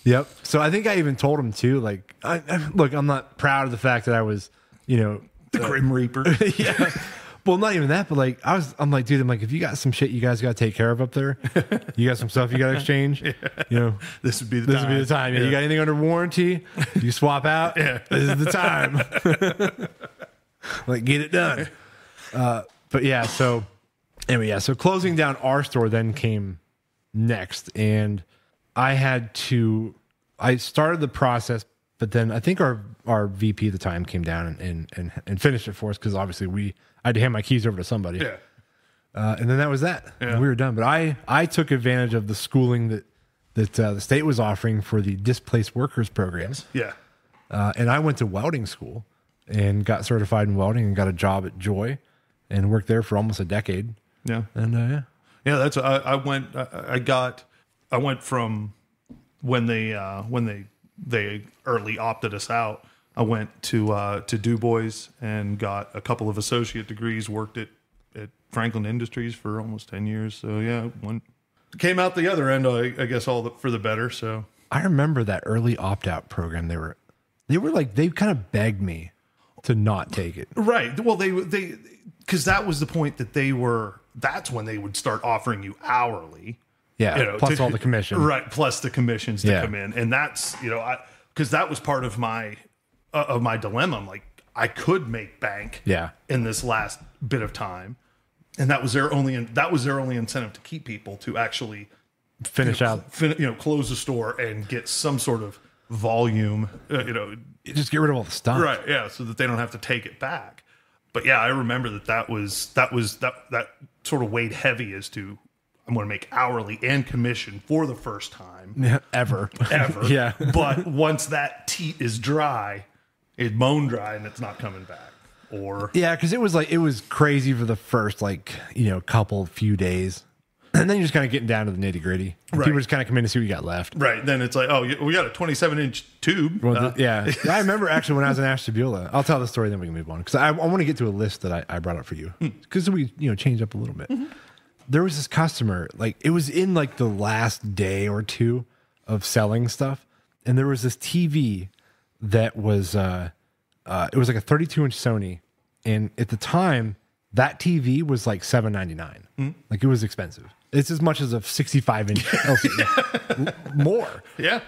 Yep. So I think I even told him too. Like, look, I'm not proud of the fact that I was, the Grim Reaper. Yeah. Well, not even that, but like I'm like, dude, if you got some shit you guys got to take care of up there, you got some stuff you got to exchange, this would be the time. Yeah. You got anything under warranty? You swap out. Yeah. This is the time. Like, get it done. But yeah, so anyway, so closing down our store then came next, and I started the process, but then I think our VP at the time came down and finished it for us because obviously I had to hand my keys over to somebody. Yeah. And then that was that. Yeah. We were done. But I took advantage of the schooling that the state was offering for the displaced workers programs. Yeah. And I went to welding school and got certified in welding and got a job at Joy and worked there for almost a decade. Yeah. And yeah, that's I went from when they early opted us out. I went to Du Bois and got a couple of associate degrees, worked at Franklin Industries for almost 10 years. So yeah, came out the other end, I guess for the better. So I remember that early opt-out program. They kind of begged me to not take it. Right. Well, they because that was the point that that's when they would start offering you hourly. Yeah. Plus all the commission. Right. Plus the commissions to come in. And that's, because that was part of my dilemma. I'm like, I could make bank in this last bit of time. And that was their only incentive to keep people to actually finish out, close the store and get some sort of volume, just get rid of all the stuff. Right. Yeah. So that they don't have to take it back. But yeah, I remember that sort of weighed heavy as to, I'm going to make hourly and commission for the first time ever. Yeah. But once that teat is dry, it's bone dry and it's not coming back. Because it was crazy for the first few days, and then you're just kind of getting down to the nitty gritty. Right. People just kind of come in to see what you got left. Right. Then it's like, oh, we got a 27-inch tube. Well, I remember actually when I was in Ashtabula. I'll tell the story, then we can move on because I want to get to a list that I brought up for you because we changed up a little bit. Mm-hmm. There was this customer, it was in the last day or two of selling stuff, and there was this TV that was it was like a 32-inch Sony, and at the time that TV was like $799. Like, it was expensive. It's as much as a 65-inch LCD, more. Yeah.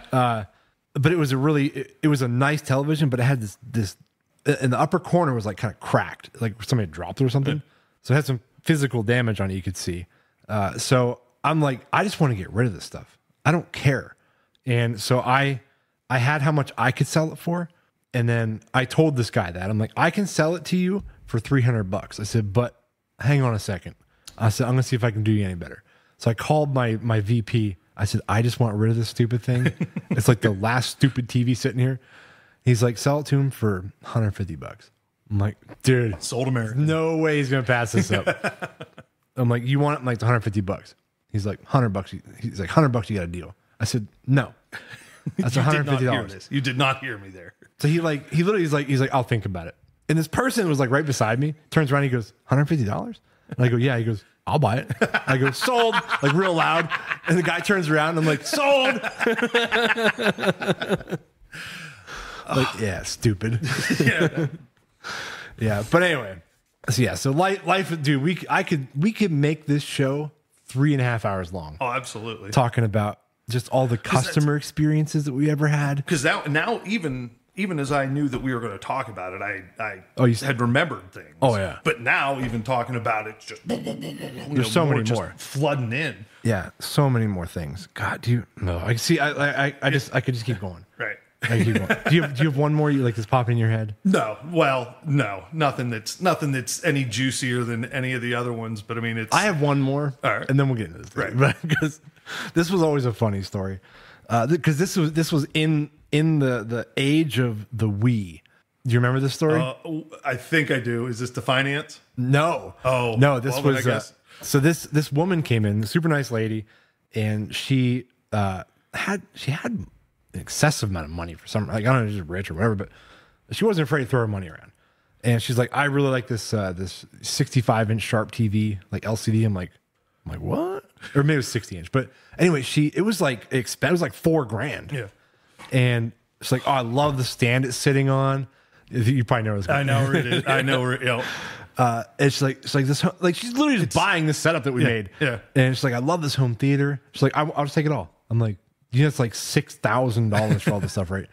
But it was a nice television, but it had this in the upper corner was kind of cracked, like somebody had dropped it or something. So it had some physical damage on it, you could see. So I'm like, I just want to get rid of this stuff. I don't care. And so I had how much I could sell it for. And then I told this guy that I'm like, I can sell it to you for $300. I said, but hang on a second. I said, I'm going to see if I can do you any better. So I called my VP. I said, I just want rid of this stupid thing. It's like the last stupid TV sitting here. He's like, sell it to him for $150. I'm like, dude, sold American. No way he's going to pass this up. I'm like, you want it? I'm like, $150. He's like, $100. He's like, $100, you got a deal. I said, no. That's $150. You did not hear me there. So he literally he's like, I'll think about it. And this person was right beside me, turns around, he goes, $150? And I go, yeah. He goes, I'll buy it. I go, sold, real loud. And the guy turns around and I'm like, sold. Yeah, stupid. Yeah. Yeah. But anyway, so life, dude, we could make this show 3.5 hours long. Oh, absolutely. Talking about just all the customer experiences that we ever had. Because now even as I knew that we were going to talk about it, I had remembered things. Oh, yeah. But now, even talking about it, just there's so many more flooding in. Yeah, so many more things. God, I see. I could just keep going. Right. I keep going. Do you have one more you like that's popping in your head? No, well, no, nothing that's any juicier than any of the other ones. But I mean, it's. I have one more, All right. and then we'll get into this. Right. Because this was always a funny story. Because this was in the age of the Wii. Do you remember this story? I think I do. Is this the finance? No. Oh, no. This well, then was I guess. so. This woman came in, a super nice lady, and she had an excessive amount of money for some. Like I don't know, she's rich or whatever, but she wasn't afraid to throw her money around. And she's like, I really like this 65-inch Sharp TV, like LCD. I'm like, what? Or maybe it was 60-inch. But anyway, it was like it was like $4,000. Yeah. And she's like, oh, I love the stand it's sitting on. You probably know this. I know where it is. I know where. And she's like this, like she's literally just buying the setup that we made. Yeah. And she's like, I love this home theater. She's like, I'll just take it all. I'm like, it's like $6,000 for all this stuff, right?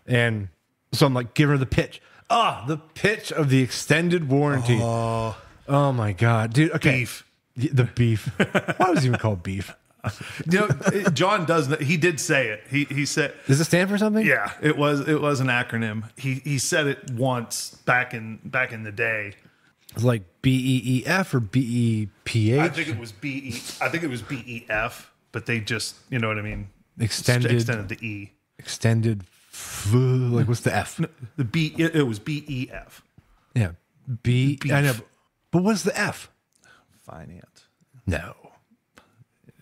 And so I'm like, giving her the pitch. The pitch of the extended warranty. Oh my god, dude. Okay, Beef. The beef. Why was it even called beef? John does. He did say it. He said. Does it stand for something? Yeah, it was an acronym. He said it once back in the day. It's like BEEF or BEPH. I think it was I think it was BEF, but they just, you know what I mean. Extended the E. Extended. Like what's the F? The B. It was BEF. Yeah, B. Beef. I know, but what's the F? Finance. No,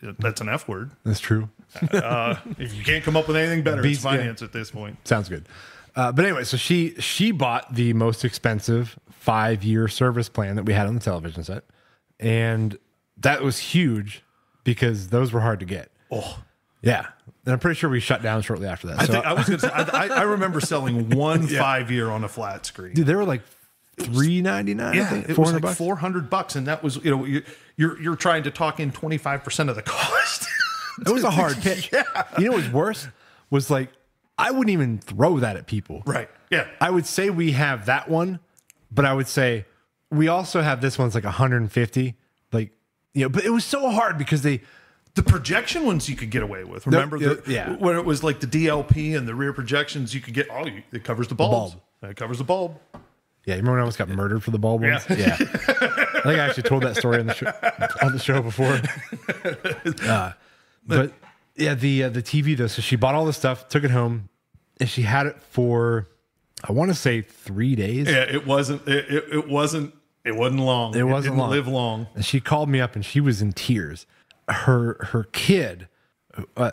that's an F word. that's true. If you can't come up with anything better, Beef, it's finance at this point. Sounds good. But anyway, so she bought the most expensive 5-year service plan that we had on the television set, and that was huge because those were hard to get. Oh, yeah. And I'm pretty sure we shut down shortly after that. I was going to say, I remember selling one 5-year on a flat screen. Dude, they were like $399. I think, it was like $400. $400, and that was, you're trying to talk in 25% of the cost. It was a hard pitch. Yeah. You know what was worse? Was like I wouldn't even throw that at people. Right. Yeah. I would say we have that one, but I would say we also have this one's like 150. Like, but it was so hard because the projection ones you could get away with. Remember when it was like the DLP and the rear projections, you could get it covers the bulbs. It covers the bulb. Yeah, you remember when I almost got murdered for the bulb ones? Yeah. I think I actually told that story on the show before. But yeah, the TV though. So she bought all this stuff, took it home, and she had it for I want to say 3 days. Yeah, it wasn't long. It wasn't long. Live long. And she called me up and she was in tears. Her kid,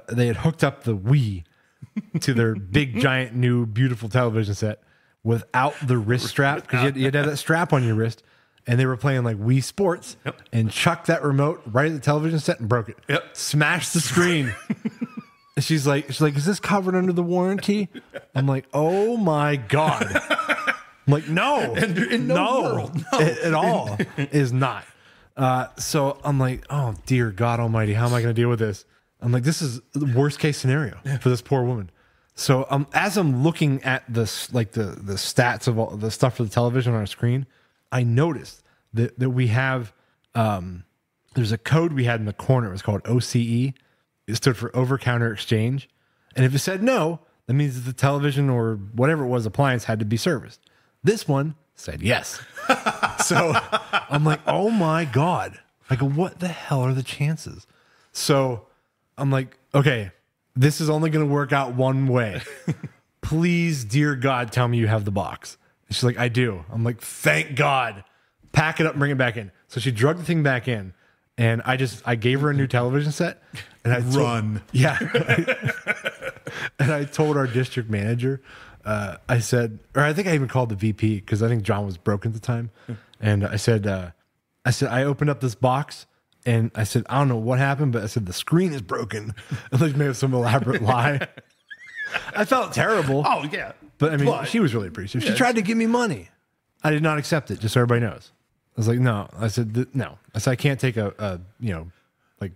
they had hooked up the Wii to their big, giant, new, beautiful television set without the wrist strap because you had to have that strap on your wrist. And they were playing like Wii Sports and chucked that remote right at the television set and broke it. Yep. Smashed the screen. And she's like, is this covered under the warranty? I'm like, oh my God. I'm like, no. In no world. No. At all is not. So I'm like, oh dear God Almighty, how am I going to deal with this? I'm like, this is the worst case scenario for this poor woman. So as I'm looking at this, like the stats of all the stuff for the television on our screen, I noticed that we have there's a code we had in the corner. It was called OCE. It stood for over counter exchange. And if it said no, that means that the television or whatever it was appliance had to be serviced. This one said yes. So I'm like, oh my God. I go, what the hell are the chances? So I'm like, okay, this is only going to work out one way. Please, dear God, tell me you have the box. And she's like, I do. I'm like, thank God. Pack it up and bring it back in. So she drugged the thing back in. And I gave her a new television set. And I Run. Yeah. And I told our district manager, I said, or I think I even called the VP because I think John was broken at the time. And I said, I opened up this box and I said, I don't know what happened, but I said, the screen is broken. And they made up some elaborate lie. I felt terrible. Oh, yeah. But I mean, she was really appreciative. She tried to give me money. I did not accept it, just so everybody knows. I was like, no. I said, no. I said, I can't take a like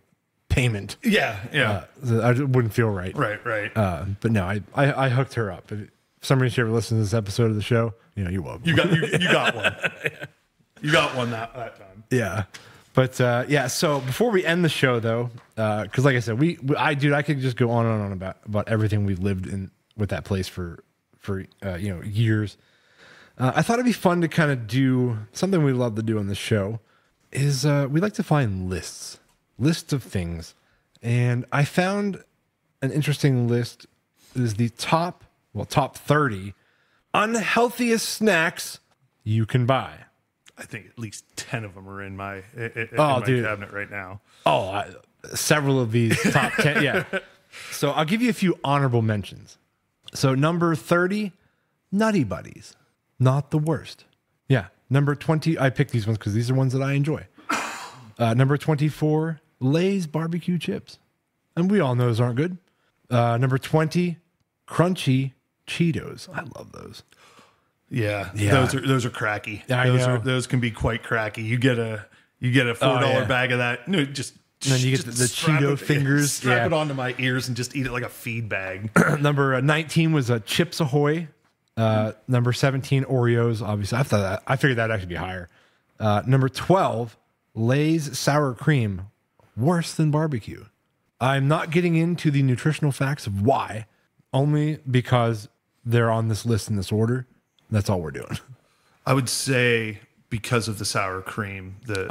payment. Yeah. I wouldn't feel right. Right. But no, I hooked her up. If for some reason she ever listens to this episode of the show, you're welcome. You got one. You got one that time. Yeah. But so before we end the show though, because like I said, I could just go on and on about everything we've lived with that place for years. I thought it'd be fun to kind of do something we love to do on the show. Is we like to find lists of things, and I found an interesting list. Is the top 30 unhealthiest snacks you can buy. I think at least 10 of them are in my cabinet right now. Several of these top 10. Yeah. So I'll give you a few honorable mentions. So number 30, Nutty Buddies. Not the worst. Yeah. Number 20, I picked these ones because these are ones that I enjoy. Number 24, Lay's barbecue chips. And we all know those aren't good. Number 20, Crunchy Cheetos. I love those. Yeah. Those are cracky. Those can be quite cracky. You get a $4 bag of that. No, just and then you get the Cheeto fingers. Strap it onto my ears and just eat it like a feed bag. Number 19 was Chips Ahoy. Number 17, Oreos. Obviously, I figured that'd actually be higher. Number 12, Lay's sour cream. Worse than barbecue. I'm not getting into the nutritional facts of why, only because they're on this list in this order. That's all we're doing. I would say because of the sour cream, the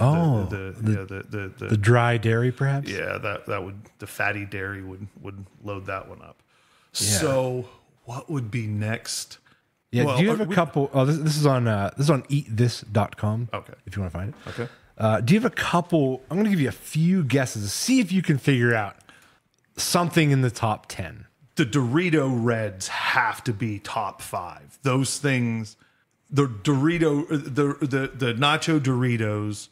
dry dairy, perhaps. Yeah, the fatty dairy would load that one up. Yeah. So what would be next? Yeah, well, do you have a couple? Oh, this is on eatthis.com. Okay, if you want to find it. Okay. Do you have a couple? I'm going to give you a few guesses. See if you can figure out something in the top 10. The Dorito Reds have to be top 5. Those things, the Nacho Doritos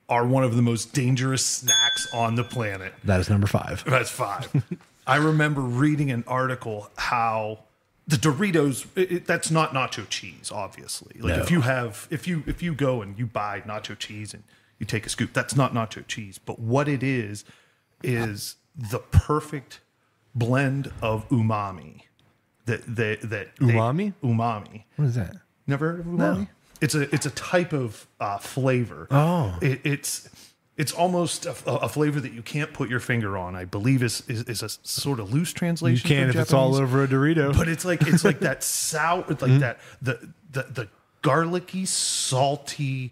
are one of the most dangerous snacks on the planet. That is number 5. That's 5. I remember reading an article how the Doritos, that's not nacho cheese, obviously. Like no. if you go and you buy nacho cheese and you take a scoop, that's not nacho cheese. But what it is the perfect blend of umami. Umami? Umami. What is that? Never heard of umami? No. It's a type of flavor. Oh. It's almost a flavor that you can't put your finger on. I believe is a sort of loose translation. You can if Japanese. It's all over a Dorito. But it's like that sour, it's like that the garlicky, salty,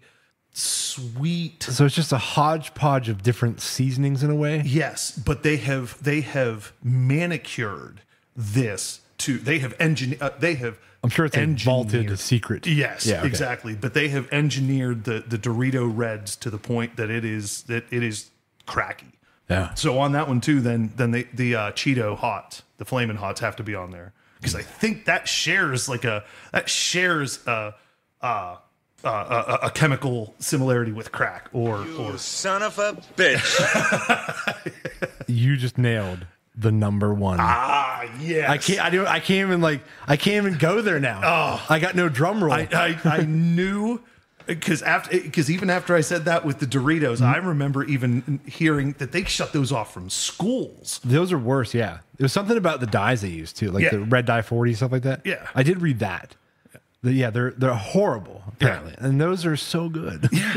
sweet. So it's just a hodgepodge of different seasonings in a way. Yes, but they have manicured this to. They have engineered. I'm sure it's a vaulted secret. Yes, yeah, okay. Exactly. But they have engineered the Dorito Reds to the point that it is cracky. Yeah. So on that one too, then the Cheeto Hots, the Flamin' Hots have to be on there because I think that shares a chemical similarity with crack or son of a bitch. You just nailed the number 1. Yes. I can't even go there now. Oh, I got no drum roll. I knew because even after I said that with the Doritos, I remember even hearing that they shut those off from schools. Those are worse. Yeah. There was something about the dyes they used too, like the red dye 40, stuff like that. Yeah. I did read that. They're horrible apparently, and those are so good. Yeah,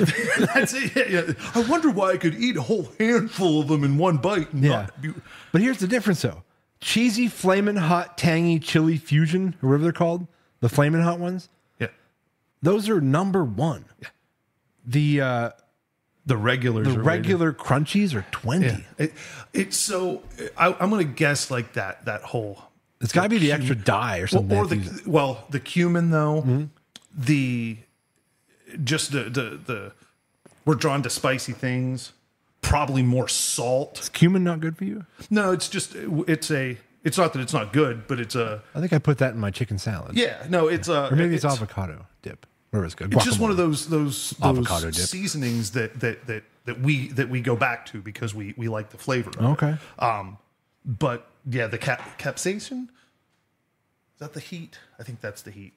that's it. Yeah. I wonder why I could eat a whole handful of them in one bite. But here's the difference, though: cheesy, flamin' hot, tangy, chili fusion, or whatever they're called, the flamin' hot ones. Yeah, those are number 1. Yeah. The regulars, regular crunchies are 20. Yeah. It's so. I'm going to guess like that whole. It's got to be the extra dye or something. The cumin though, the we're drawn to spicy things. Probably more salt. Is cumin not good for you? No, it's not that it's not good, but it's a. I think I put that in my chicken salad. Yeah, no, it's a. Or maybe it's avocado dip. Where is good? It's just one of those avocado dip seasonings that we go back to because we like the flavor. Okay. But yeah, the capsaicin. Is that the heat? I think that's the heat.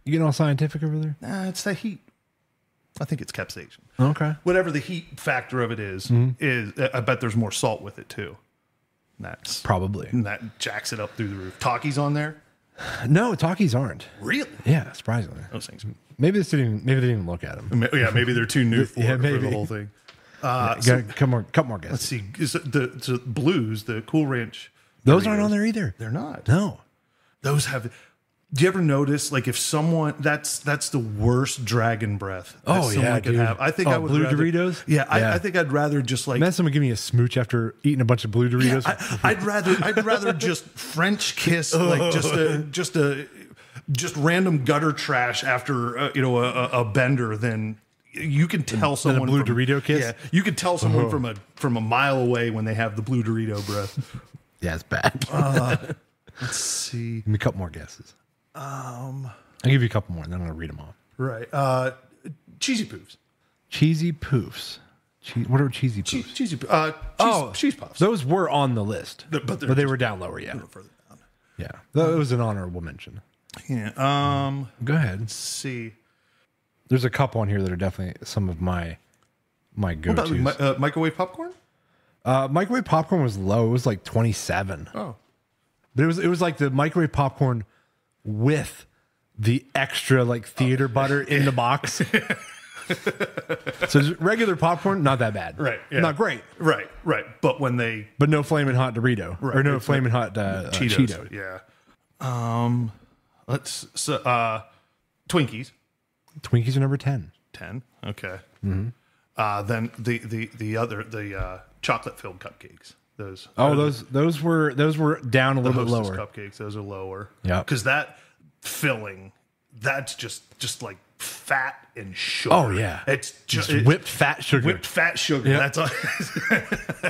You getting all scientific over there? Nah, it's the heat. I think it's capsaicin. Okay. Whatever the heat factor of it is I bet there's more salt with it too. And that jacks it up through the roof. Takis on there? No, Takis aren't. Really? Yeah, surprisingly. Those things. Maybe they didn't even look at them. Yeah, maybe they're too new for the whole thing. Couple more guesses. Let's see. The Blues, the Cool Ranch. Those aren't on there either. They're not. No. Those have. Do you ever notice, like, if someone that's the worst dragon breath that someone could dude. have? I think I would Blue rather, Doritos. Yeah, I think I'd rather just like. Imagine someone give me a smooch after eating a bunch of Blue Doritos. I'd rather just French kiss like just random gutter trash after a bender than. You can tell someone a Blue Dorito kiss. Yeah, you can tell someone from a mile away when they have the Blue Dorito breath. Yeah, it's bad. Let's see. Give me a couple more guesses. I'll give you a couple more, and then I'm gonna read them off. Right. Cheesy poofs. Cheesy poofs. What are cheesy poofs? Cheese puffs. Those were on the list, but they were down lower. Yeah, further down. Yeah, that was an honorable mention. Yeah. Go ahead. Let's see. There's a couple on here that are definitely some of my go-tos. Microwave popcorn? Microwave popcorn was low. It was like 27. Oh. But it was like the microwave popcorn with the extra like theater butter in the box. So just regular popcorn, not that bad. Right. Yeah. Not great. Right. But when But no flaming hot Dorito. Right. Or no flaming hot Cheetos. Yeah. Twinkies. Twinkies are number 10. 10. Okay. Mm-hmm. Then the chocolate filled cupcakes. Those were down a little bit Hostess lower. Cupcakes, those are lower. Yeah. Because that filling, that's just like fat and sugar. Oh yeah. It's just whipped fat sugar. Whipped fat sugar. Yep. That's all.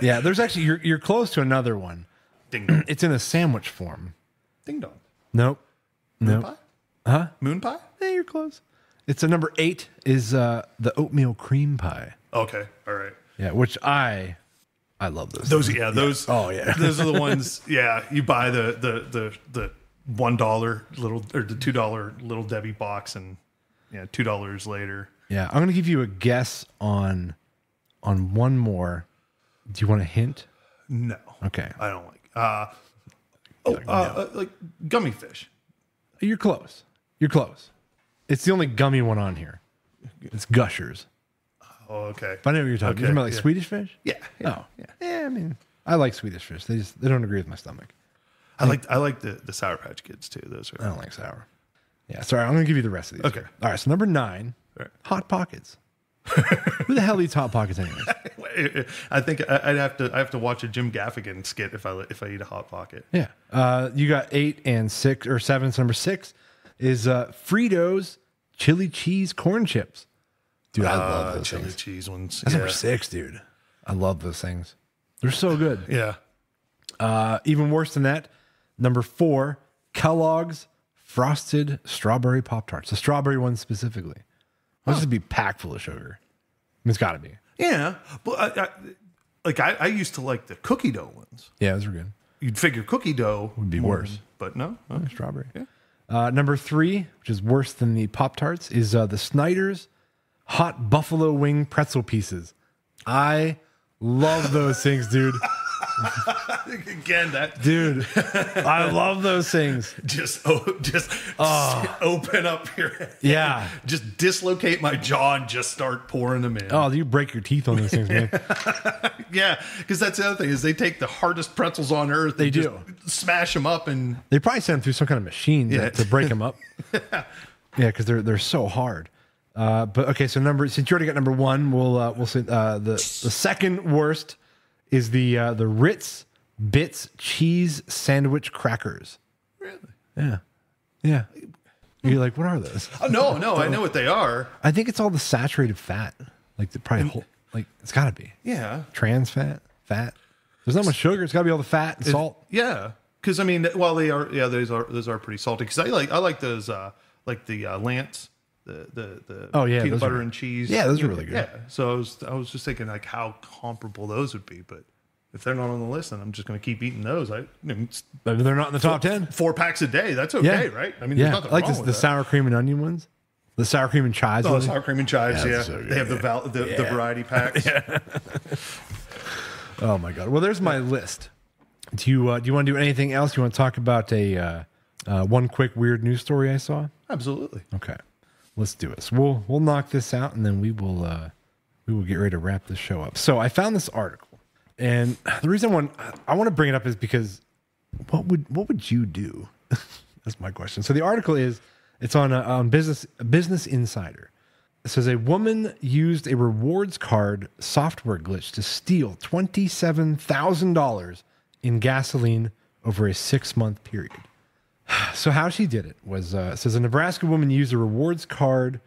Yeah, there's actually you're close to another one. Ding dong. It's in a sandwich form. Ding dong. Nope. Moon Nope. pie? Huh? Moon pie? Yeah, you're close. It's a number 8 is the oatmeal cream pie. Okay. All right. Yeah, which I love those. Those, things. yeah, those. Oh yeah, those are the ones. Yeah, you buy the $1 little or the $2 little Debbie box, and $2 later. Yeah, I'm gonna give you a guess on one more. Do you want a hint? No. Okay. I don't like. Like gummy fish. You're close. You're close. It's the only gummy one on here. It's Gushers. Oh, okay. But I know what you're talking. Okay, You're talking about like yeah. Swedish fish? Yeah. Oh, yeah. I mean, I like Swedish fish. They don't agree with my stomach. I like the Sour Patch Kids too. Those I are. don't like sour. Yeah, sorry. I'm gonna give you the rest of these. Okay. All right. So number 9, Right. Hot Pockets. Who the hell eats Hot Pockets anyway? I think I have to watch a Jim Gaffigan skit if I eat a Hot Pocket. Yeah. You got 8 and 6 or 7. So number 6 is Fritos chili cheese corn chips. Dude, I love those chili things. cheese ones. That's number 6, dude. I love those things. They're so good. Yeah. Even worse than that, number 4, Kellogg's frosted strawberry Pop-Tarts. The strawberry ones specifically. Must just be packed full of sugar. I mean, it's got to be. Yeah. But I used to like the cookie dough ones. Yeah, those are good. You'd figure cookie dough Would be more worse. than- but no. Strawberry. Yeah. Number 3, which is worse than the Pop-Tarts, is the Snyder's hot buffalo wing pretzel pieces. I love those things, dude. Again, that Dude, I love those things. just open up your head. Yeah. Just dislocate my jaw and just start pouring them in. Oh, you break your teeth on those things, man. Yeah, because that's the other thing is they take the hardest pretzels on earth. They and do. just smash them up and They probably send them through some kind of machine Yeah. to break them up. Yeah, because they're so hard. But okay, so since you already got number 1, we'll say the second worst is the Ritz Bits cheese sandwich crackers. really. Yeah. You're like, what are those? Oh no, I know what they are. I think it's all the saturated fat. Like it's got to be Yeah, trans fat. There's not much sugar. It's got to be all the fat and salt. yeah. Because I mean, well, they are. Yeah, those are pretty salty. Because I like those like the Lance. The Oh, yeah, peanut those butter are- and cheese. yeah, those are really good. Yeah, so I was just thinking like how comparable those would be, but if they're not on the list, then I'm just going to keep eating those. I mean, it's But they're not in the top 10. 4 packs a day. That's okay, right? I mean, Yeah, there's nothing I like wrong this, with the that. sour cream and onion ones. The sour cream and chives. Oh, ones. sour cream and chives. Yeah, Yeah, that's so good, they have yeah. the variety packs. Oh my god. Well, there's my list. Do you want to do anything else? You want to talk about a one quick weird news story I saw? Absolutely. Okay, let's do it. So we'll knock this out, and then we will get ready to wrap this show up. So I found this article, and the reason I want to bring it up is because what would you do That's my question. So the article it's on Business Insider. It says a woman used a rewards card software glitch to steal $27,000 in gasoline over a 6-month period. So how she did it was, it says a Nebraska woman used a rewards card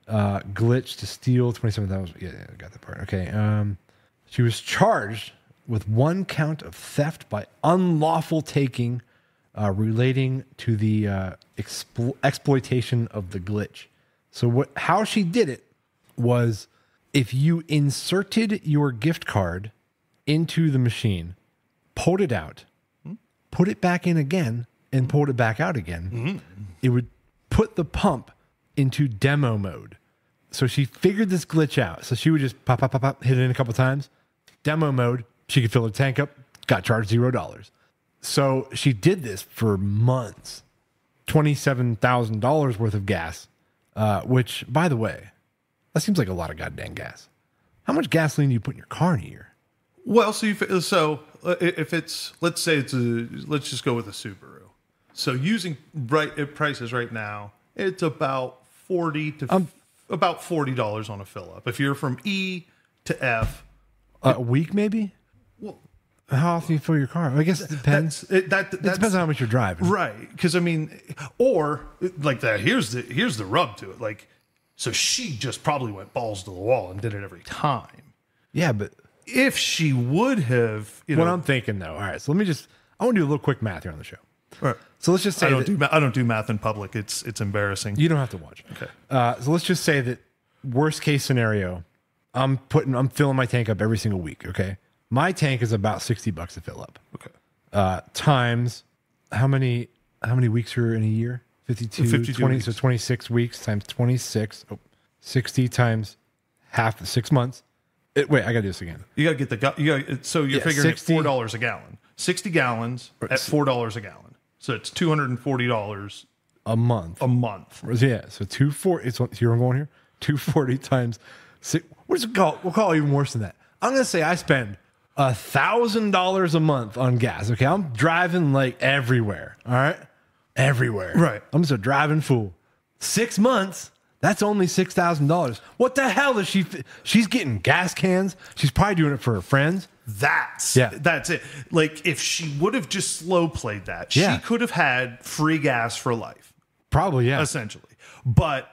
glitch to steal $27,000. Yeah, I got that part. Okay. She was charged with 1 count of theft by unlawful taking relating to the exploitation of the glitch. So how she did it was if you inserted your gift card into the machine, pulled it out, put it back in again, and pulled it back out again, it would put the pump into demo mode. So she figured this glitch out. So she would just pop, hit it in a couple times. Demo mode, she could fill her tank up, got charged $0. So she did this for months. $27,000 worth of gas. Which, by the way, that seems like a lot of goddamn gas. How much gasoline do you put in your car in a year? Well, if it's, let's just go with a Subaru. So using prices right now, it's about $40 on a fill up. If you're from E to F, a week maybe. Well, how often you fill your car? I guess it depends. It depends on how much you're driving, right? Because I mean, or like that. Here's the rub to it. Like, so she just probably went balls to the wall and did it every time. Yeah, but if she would have, what I'm thinking though. All right, so I want to do a little quick math here on the show. All right. So let's just say I don't do math in public. It's embarrassing. You don't have to watch. Okay. So let's just say that worst case scenario, I'm filling my tank up every single week. Okay. My tank is about $60 to fill up. Okay. Times how many weeks are in a year? 52 20 weeks. So 26 weeks times 26. 60 times half the 6 months. Wait, I got to do this again. You got to get so you're figuring 60, at $4 a gallon. 60 gallons at $4 a gallon. So it's $240 a month. A month. Yeah. So 240. It's here. I'm going here. 240 times 6. What is it called? We'll call it even worse than that. I'm going to say I spend $1,000 a month on gas. Okay. I'm driving like everywhere. All right. Everywhere. Right. I'm just a driving fool. 6 months. That's only $6,000. What the hell is she? She's getting gas cans. She's probably doing it for her friends. That's it. Like if she would have just slow played that, she could have had free gas for life. Probably, yeah. Essentially. But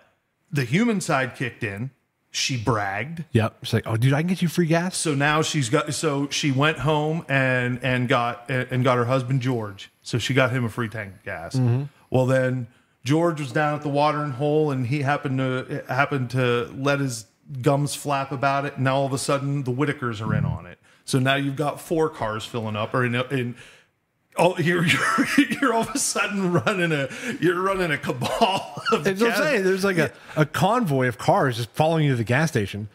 the human side kicked in. She bragged. Yep. She's like, "Oh, dude, I can get you free gas." So now she went home and got her husband George. So she got him a free tank of gas. Mm-hmm. Well, then George was down at the watering hole and he happened to let his gums flap about it. And now all of a sudden the Whitakers are in on it. So now you've got 4 cars filling up, or you're all of a sudden running a cabal of That's what I'm saying. There's like a convoy of cars just following you to the gas station,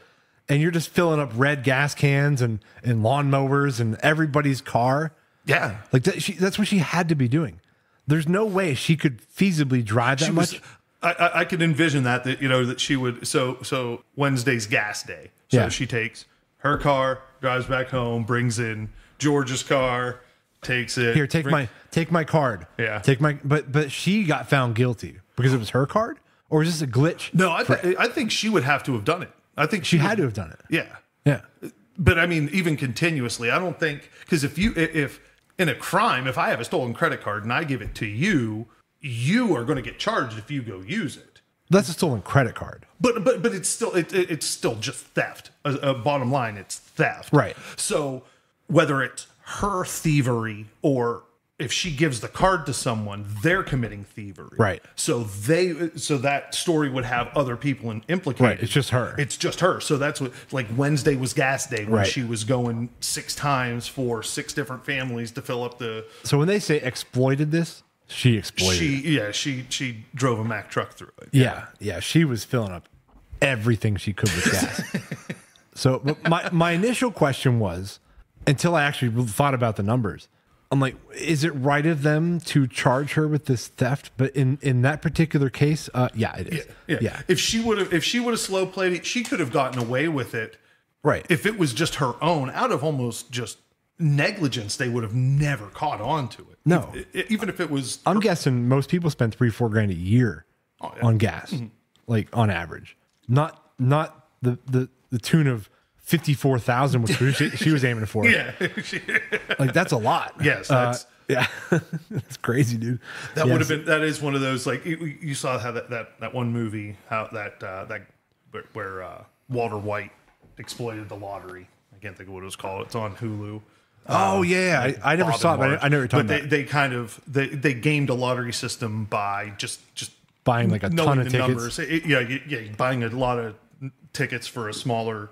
and you're just filling up red gas cans and lawnmowers and everybody's car. Yeah, like that's what she had to be doing. There's no way she could feasibly drive that much. I could envision that she would. So Wednesday's gas day. So she takes her car, drives back home, brings in George's car, takes it. Here, take my card. Yeah, but she got found guilty because it was her card, or is this a glitch? No, I think she would have to have done it. I think she had to have done it. Yeah. But I mean, even continuously, I don't think, because if in a crime, if I have a stolen credit card and I give it to you, you are going to get charged if you go use it. That's a stolen credit card. But it's still just theft. Bottom line, it's theft. Right. So whether it's her thievery or if she gives the card to someone, they're committing thievery. Right. So that story would have other people implicated. Right. It's just her. It's just her. So that's what, like, Wednesday was gas day when right. she was going 6 times for 6 different families to fill up the. So when they say exploited this, she exploited it. She drove a Mack truck through it. Yeah. She was filling up everything she could with gas. So my initial question was, until I actually thought about the numbers, I'm like, is it right of them to charge her with this theft? But in that particular case, yeah, it is. Yeah. If she would have slow played it, she could have gotten away with it. Right. If it was just her own, out of almost just negligence, they would have never caught on to it. No. Even if it was. I'm guessing most people spend $3-4 grand a year on gas, like on average. Not the tune of 54,000, which she was aiming for. Yeah. Like that's a lot. Yes. That's, yeah. That's crazy, dude. That would have been, that is one of those, like you saw how that one movie, how where Walter White exploited the lottery. I can't think of what it was called. It's on Hulu. Oh yeah. I never saw it, but I know what you're talking about. They kind of, they gamed a lottery system by just buying like a ton of tickets. Numbers. Buying a lot of tickets for a smaller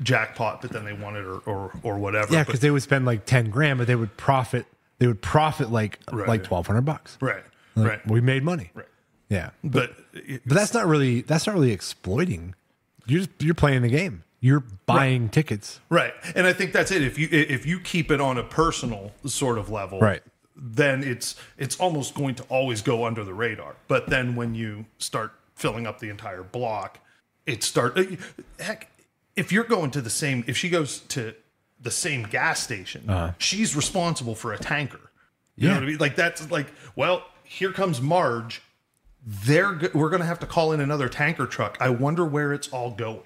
jackpot, but then they won it or whatever. Yeah, because they would spend like 10 grand, but they would profit like $1,200. Right. Like, right. We made money. Right. Yeah. But that's not really exploiting. You're playing the game. You're buying tickets. Right. And I think that's it. If you keep it on a personal sort of level, right, then it's almost going to always go under the radar. But then when you start filling up the entire block, heck, if you're going to if she goes to the same gas station, she's responsible for a tanker. You know what I mean? Like that's like, well, here comes Marge. We're going to have to call in another tanker truck. I wonder where it's all going.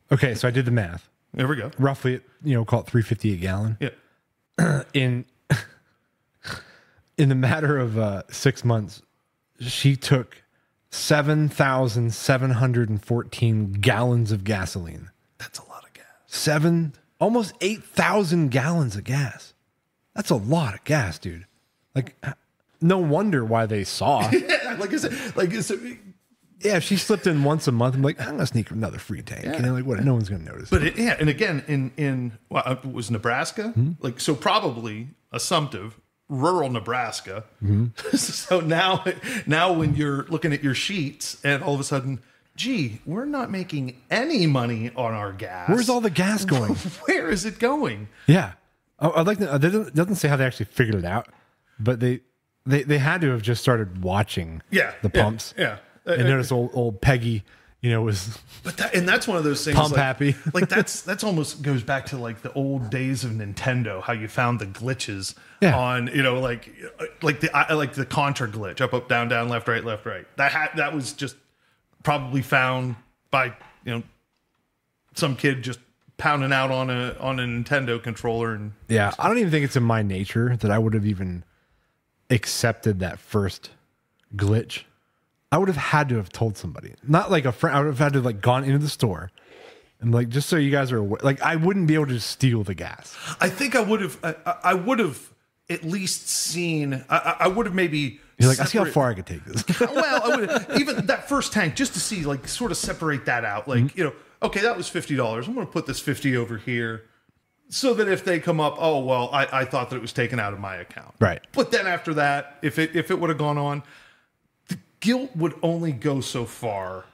Okay, so I did the math. There we go. Roughly, call it $3.50 a gallon. Yeah. In the matter of 6 months, she took 7,714 gallons of gasoline. That's a lot of gas. Almost 8,000 gallons of gas. That's a lot of gas, dude. Like, no wonder why they saw. Yeah, like I said, yeah, if she slipped in once a month, I'm like, I'm gonna sneak another free tank. Yeah. Like what? No one's gonna notice. But and again, in it was Nebraska, like so probably assumptive rural Nebraska. So now when you're looking at your sheets and all of a sudden, gee, we're not making any money on our gas. Where's all the gas going? Where is it going? Yeah, I'd like to. It doesn't say how they actually figured it out, but they had to have just started watching. The pumps. Yeah. And notice old Peggy, was. But that's one of those things. Pump happy. Like that's almost goes back to like the old days of Nintendo. How you found the glitches on like the Contra glitch, up down left right. That was just probably found by some kid just pounding out on a Nintendo controller and. Yeah, I don't even think it's in my nature that I would have even accepted that first glitch. I would have had to have told somebody, not like a friend. I would have had to like gone into the store and like, just so you guys are aware, like I wouldn't be able to steal the gas. I think I would have at least seen, I would have maybe. You're like, I see how far I could take this. Well, I would have, even that first tank just to see, like sort of separate that out. Like, okay, that was $50. I'm going to put this 50 over here. So that if they come up, oh, well, I thought that it was taken out of my account. Right. But then after that, if it would have gone on, guilt would only go so far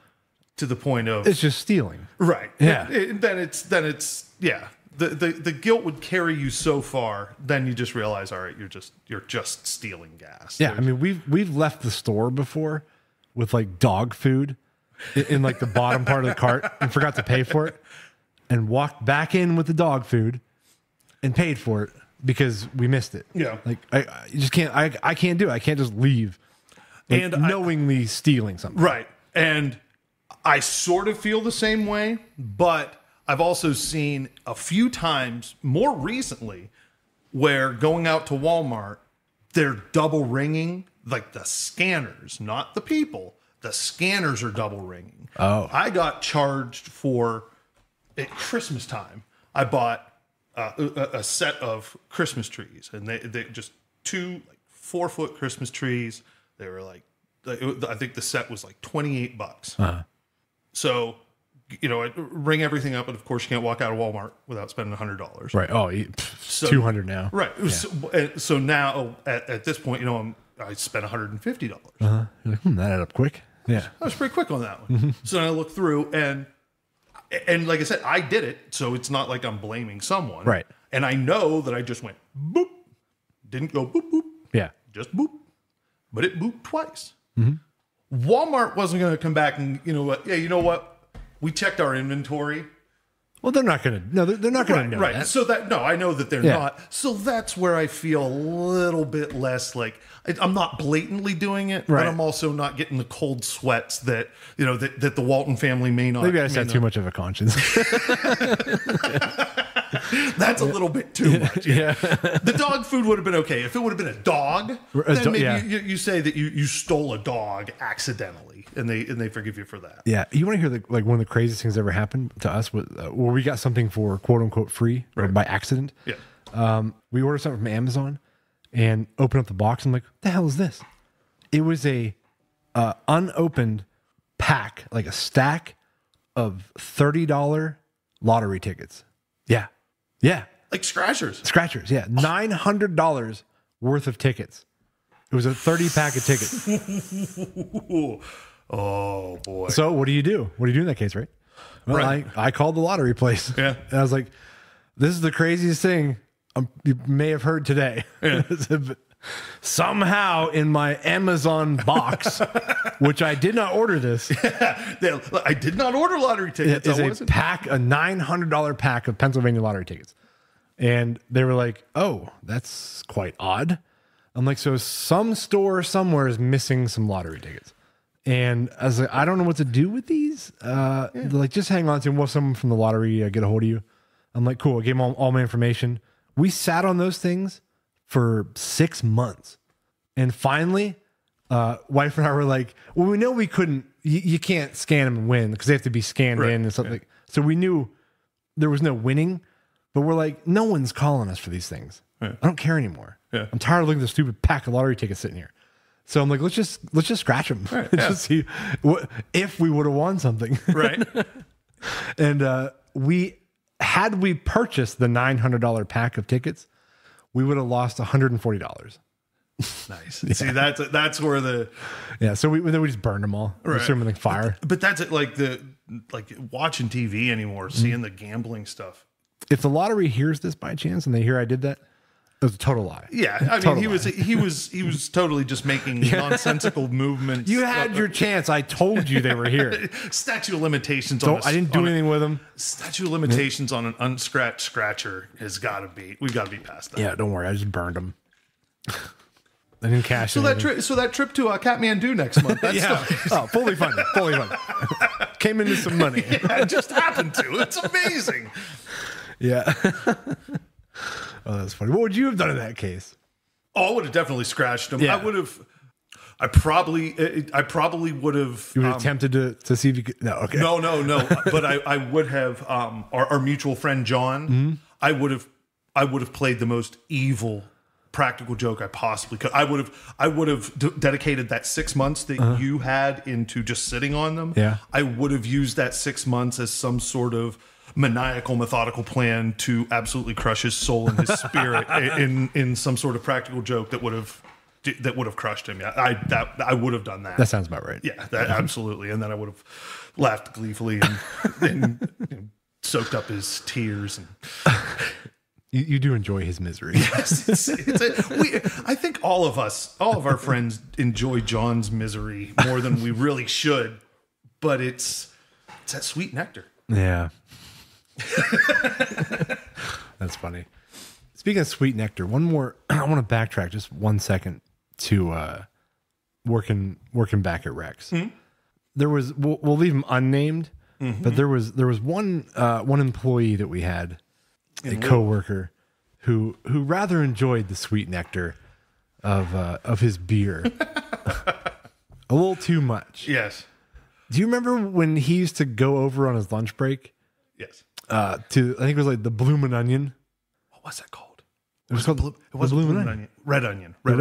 to the point of it's just stealing, right? Yeah. Then it's the guilt would carry you so far. Then you just realize, all right, you're just stealing gas. Yeah, I mean we've left the store before with like dog food in like the bottom part of the cart and forgot to pay for it, and walked back in with the dog food and paid for it because we missed it. Yeah, like I just can't. I can't do it. I can't just leave. Like and knowingly stealing something. Right. And I sort of feel the same way, but I've also seen a few times more recently where going out to Walmart, they're double ringing, like the scanners, not the people. The scanners are double ringing. Oh. I got charged for, at Christmas time, I bought a set of Christmas trees, and they just 2 like 4-foot Christmas trees. They were like, I think the set was like $28. So, I ring everything up, and of course you can't walk out of Walmart without spending $100. Right. Oh, so, $200 now. Right. Yeah. So now at this point, I spent $150. You're like, that added up quick. Yeah. I was pretty quick on that one. So then I looked through and like I said, I did it. So it's not like I'm blaming someone. Right. And I know that I just went boop. Didn't go boop, boop. Yeah. Just boop. But it booped twice. Walmart wasn't going to come back and, you know what? We checked our inventory. Well, they're not going to. No, they're not going to know Right. that. So that I know that they're Yeah. not. So that's where I feel a little bit less like I'm not blatantly doing it, Right. but I'm also not getting the cold sweats that that the Walton family may not. Maybe I just may have not. too much of a conscience. That's a little bit too much. Yeah. The dog food would have been okay if it would have been a dog. Then maybe yeah. you say that you stole a dog accidentally, and they forgive you for that. Yeah, you want to hear like one of the craziest things that ever happened to us was where we got something for quote unquote free or by accident. Yeah. We ordered something from Amazon and opened up the box. I'm like, what the hell is this? It was a unopened pack, like a stack of $30 lottery tickets. Yeah, yeah, Like scratchers. scratchers. Yeah, $900 worth of tickets. It was a 30 pack of tickets. Oh boy. So what do you do? What do you do in that case, right? Well, Right. I called the lottery place. Yeah. And I was like, this is the craziest thing you may have heard today. Somehow in my Amazon box, which I did not order this, I did not order lottery tickets. is I a wasn't. pack, a $900 pack of Pennsylvania lottery tickets. And they were like, oh, that's quite odd. I'm like, so some store somewhere is missing some lottery tickets. And I was like, I don't know what to do with these. They're like, just hang on to them. Will someone from the lottery get a hold of you? I'm like, cool. I gave them all my information. We sat on those things for 6 months. And finally, wife and I were like, well, we know we couldn't, you can't scan them and win because they have to be scanned in and something. So we knew there was no winning, but we're like, no one's calling us for these things. I don't care anymore. I'm tired of looking at the stupid pack of lottery tickets sitting here. So I'm like, let's just scratch them and just see if we would have won something. Right. And we purchased the $900 pack of tickets, we would have lost $140. Nice. See, that's where the So then we just burned them all. Right. Threw them in the fire. But that's it. Like watching TV anymore, seeing the gambling stuff. If the lottery hears this by chance and they hear I did that, it was a total lie. Yeah, I mean, he was totally just making nonsensical movements. You had your chance. I told you they were here. Statute of limitations. I didn't do anything with them. Statute of limitations on an unscratched scratcher we've got to be past that. Yeah, don't worry. I just burned them. I didn't cash So anything. that trip to Kathmandu next month. That's Fully funded. Fully funded. Came into some money. yeah, it just happened to. It's amazing. Yeah. Oh, that's funny. What would you have done in that case? Oh, I would have definitely scratched him. Yeah. I probably would have. You would have attempted to see if you could. No, okay. No. But I would have. Our mutual friend John. I would have played the most evil practical joke I possibly could. I would have dedicated that 6 months that you had into just sitting on them. Yeah. I would have used that 6 months as some sort of maniacal, methodical plan to absolutely crush his soul and his spirit in some sort of practical joke that would have crushed him. Yeah, I would have done that. That sounds about right. Yeah, absolutely. And then I would have laughed gleefully and soaked up his tears. And You do enjoy his misery. yes, I think all of our friends enjoy John's misery more than we really should. But it's that sweet nectar. Yeah. That's funny. Speaking of sweet nectar, one more. I want to backtrack just 1 second to working back at Rex. There was we'll leave him unnamed, but there was one employee that we had, a coworker who rather enjoyed the sweet nectar of his beer a little too much. Yes. Do you remember when he used to go over on his lunch break? Yes. I think it was like the Bloomin' Onion. What was that called? It was called It was the Bloomin' Onion. Onion. Red onion. The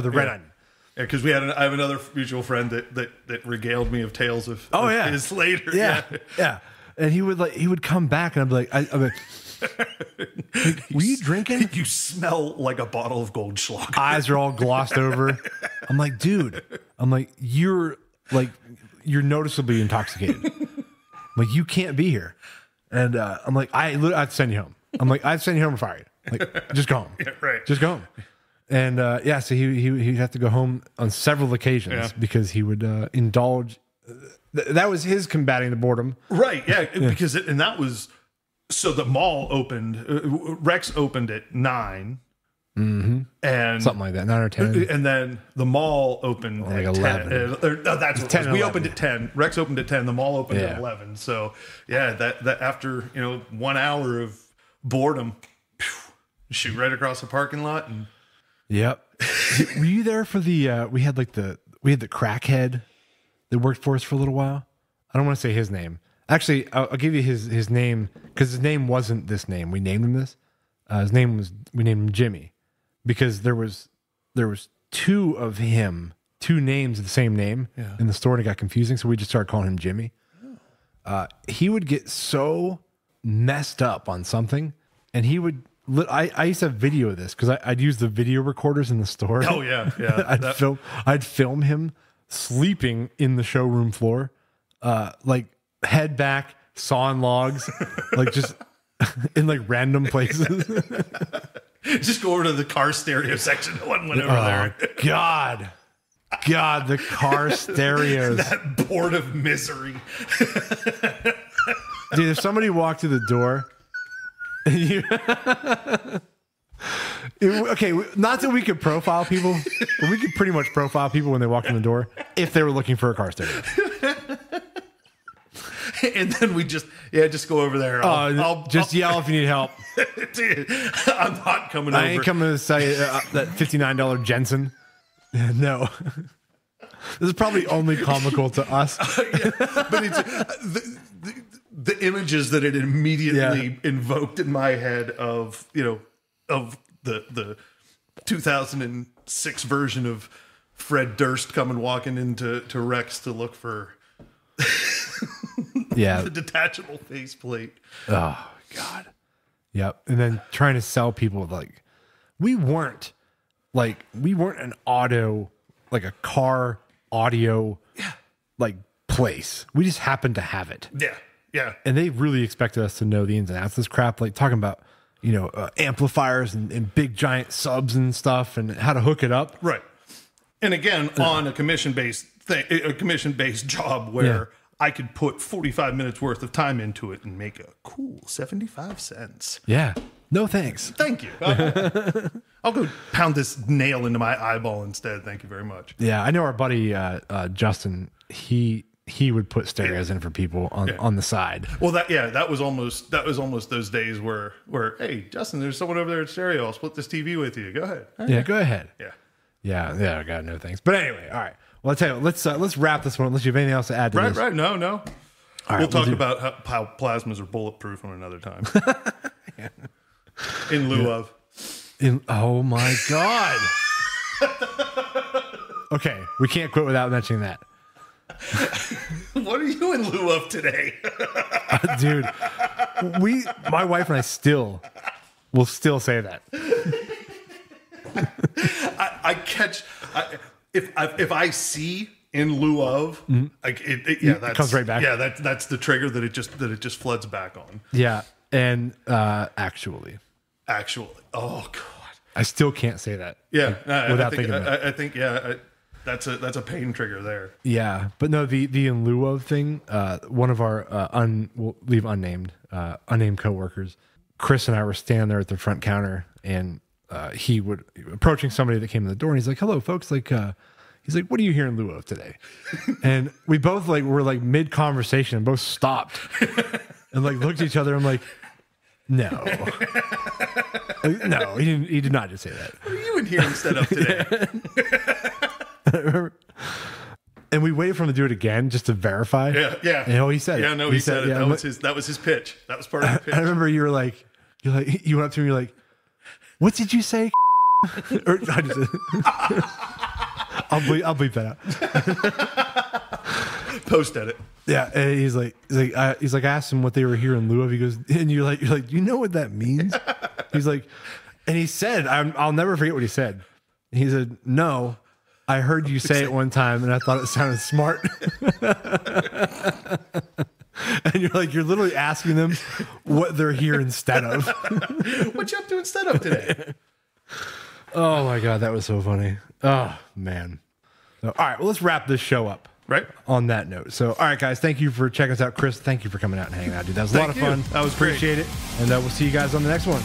red onion. Yeah, because I have another mutual friend that regaled me of tales of his later. Yeah. And he would come back and I'd be like, were you drinking? You smell like a bottle of Goldschlager. Eyes are all glossed over. I'm like, dude. You're noticeably intoxicated. I'm like, you can't be here. And I'm like, I'd send you home. I'm like, I'd send you home and fire you. Like, just go home. Yeah, right. Just go home. And so he'd have to go home on several occasions because he would indulge. That was his combating the boredom. Right. Yeah. Because that was so the mall opened. Rex opened at 9. And Something like that, 9 or 10. And then the mall opened Like at 11. 10. No, that's what 10 it was. and We 11. opened at 10. Rex opened at 10. The mall opened Yeah. at 11. So yeah, that after 1 hour of boredom, shoot right across the parking lot. And Yep. Were you there for the? We had the crackhead that worked for us for a little while. I don't want to say his name. Actually, I'll give you his name because his name wasn't this name. We named him this. We named him Jimmy because there was 2 of him, 2 names of the same name in the store, and it got confusing. So we just started calling him Jimmy. He would get so messed up on something, and he would. I used to have video of this because I'd use the video recorders in the store. oh yeah, yeah. I'd film him sleeping in the showroom floor, like head back, sawing logs, like just in like random places. Just go over to the car stereo section. No one went over there. God, the car stereos. That board of misery. Dude, if somebody walked through the door, okay, not that we could profile people, but we could pretty much profile people when they walk in the door if they were looking for a car stereo. And then we just go over there. I'll yell if you need help. I'm not coming over. I ain't coming to say that $59 Jensen. No. This is probably only comical to us. But it's the images that it immediately invoked in my head of the 2006 version of Fred Durst coming walking into Rex to look for the detachable faceplate. Oh God. Yep. And then trying to sell people like we weren't an auto, like a car audio like place. We just happened to have it. Yeah. Yeah. And they really expected us to know the ins and outs of this crap, like talking about, amplifiers and big giant subs and stuff and how to hook it up. Right. And again, on a commission-based job where I could put 45 minutes worth of time into it and make a cool 75 cents. Yeah. No thanks. Thank you. I'll go pound this nail into my eyeball instead. Thank you very much. Yeah. I know our buddy, Justin, he would put stereos in for people on the side. Well, that was almost those days where hey, Justin, there's someone over there at stereo. I'll split this TV with you. Go ahead. Yeah, go ahead. Yeah. Yeah. God, no thanks. But anyway, all right. Well, I'll tell you, let's wrap this one. Unless you have anything else to add to this. Right. No. All right, we'll talk about how plasmas are bulletproof on another time. In lieu of. Oh my God. Okay, we can't quit without mentioning that. What are you in lieu of today? Dude, my wife and I will still say that. If I see in lieu of, like it comes right back. Yeah, that's the trigger that it just floods back on. Yeah, and actually, oh God, I still can't say that. Yeah, without thinking about it. I think that's a pain trigger there. Yeah, but no, the in lieu of thing. One of our we'll leave unnamed coworkers, Chris and I were standing there at the front counter, and he would approaching somebody that came in the door, and he's like, "Hello, folks." Like, he's like, "What are you here in lieu of today?" And we both were mid conversation, and both stopped and looked at each other. I'm like, "No, no, he did not just say that." What are you in here instead of today? And we waited for him to do it again just to verify. Yeah. And he said it. Yeah, no, he said it. That was his pitch. That was part of the pitch. I remember you went up to me, you're like, "What did you say?" Or I just, I'll bleep that out. Post edit. Yeah, and he's like, I asked him what they were here in lieu of. He goes, and you're like, "You know what that means?" He's like, and he said, I'll never forget what he said. He said, "No, I heard you say it one time, and I thought it sounded smart." And you're literally asking them what they're here instead of. What you up to instead of today? Oh my God, that was so funny. Oh man. So, all right, well, let's wrap this show up. Right. On that note. So, all right, guys, thank you for checking us out. Chris, thank you for coming out and hanging out, dude. That was a lot of fun. That was great. Appreciate it. And we'll see you guys on the next one.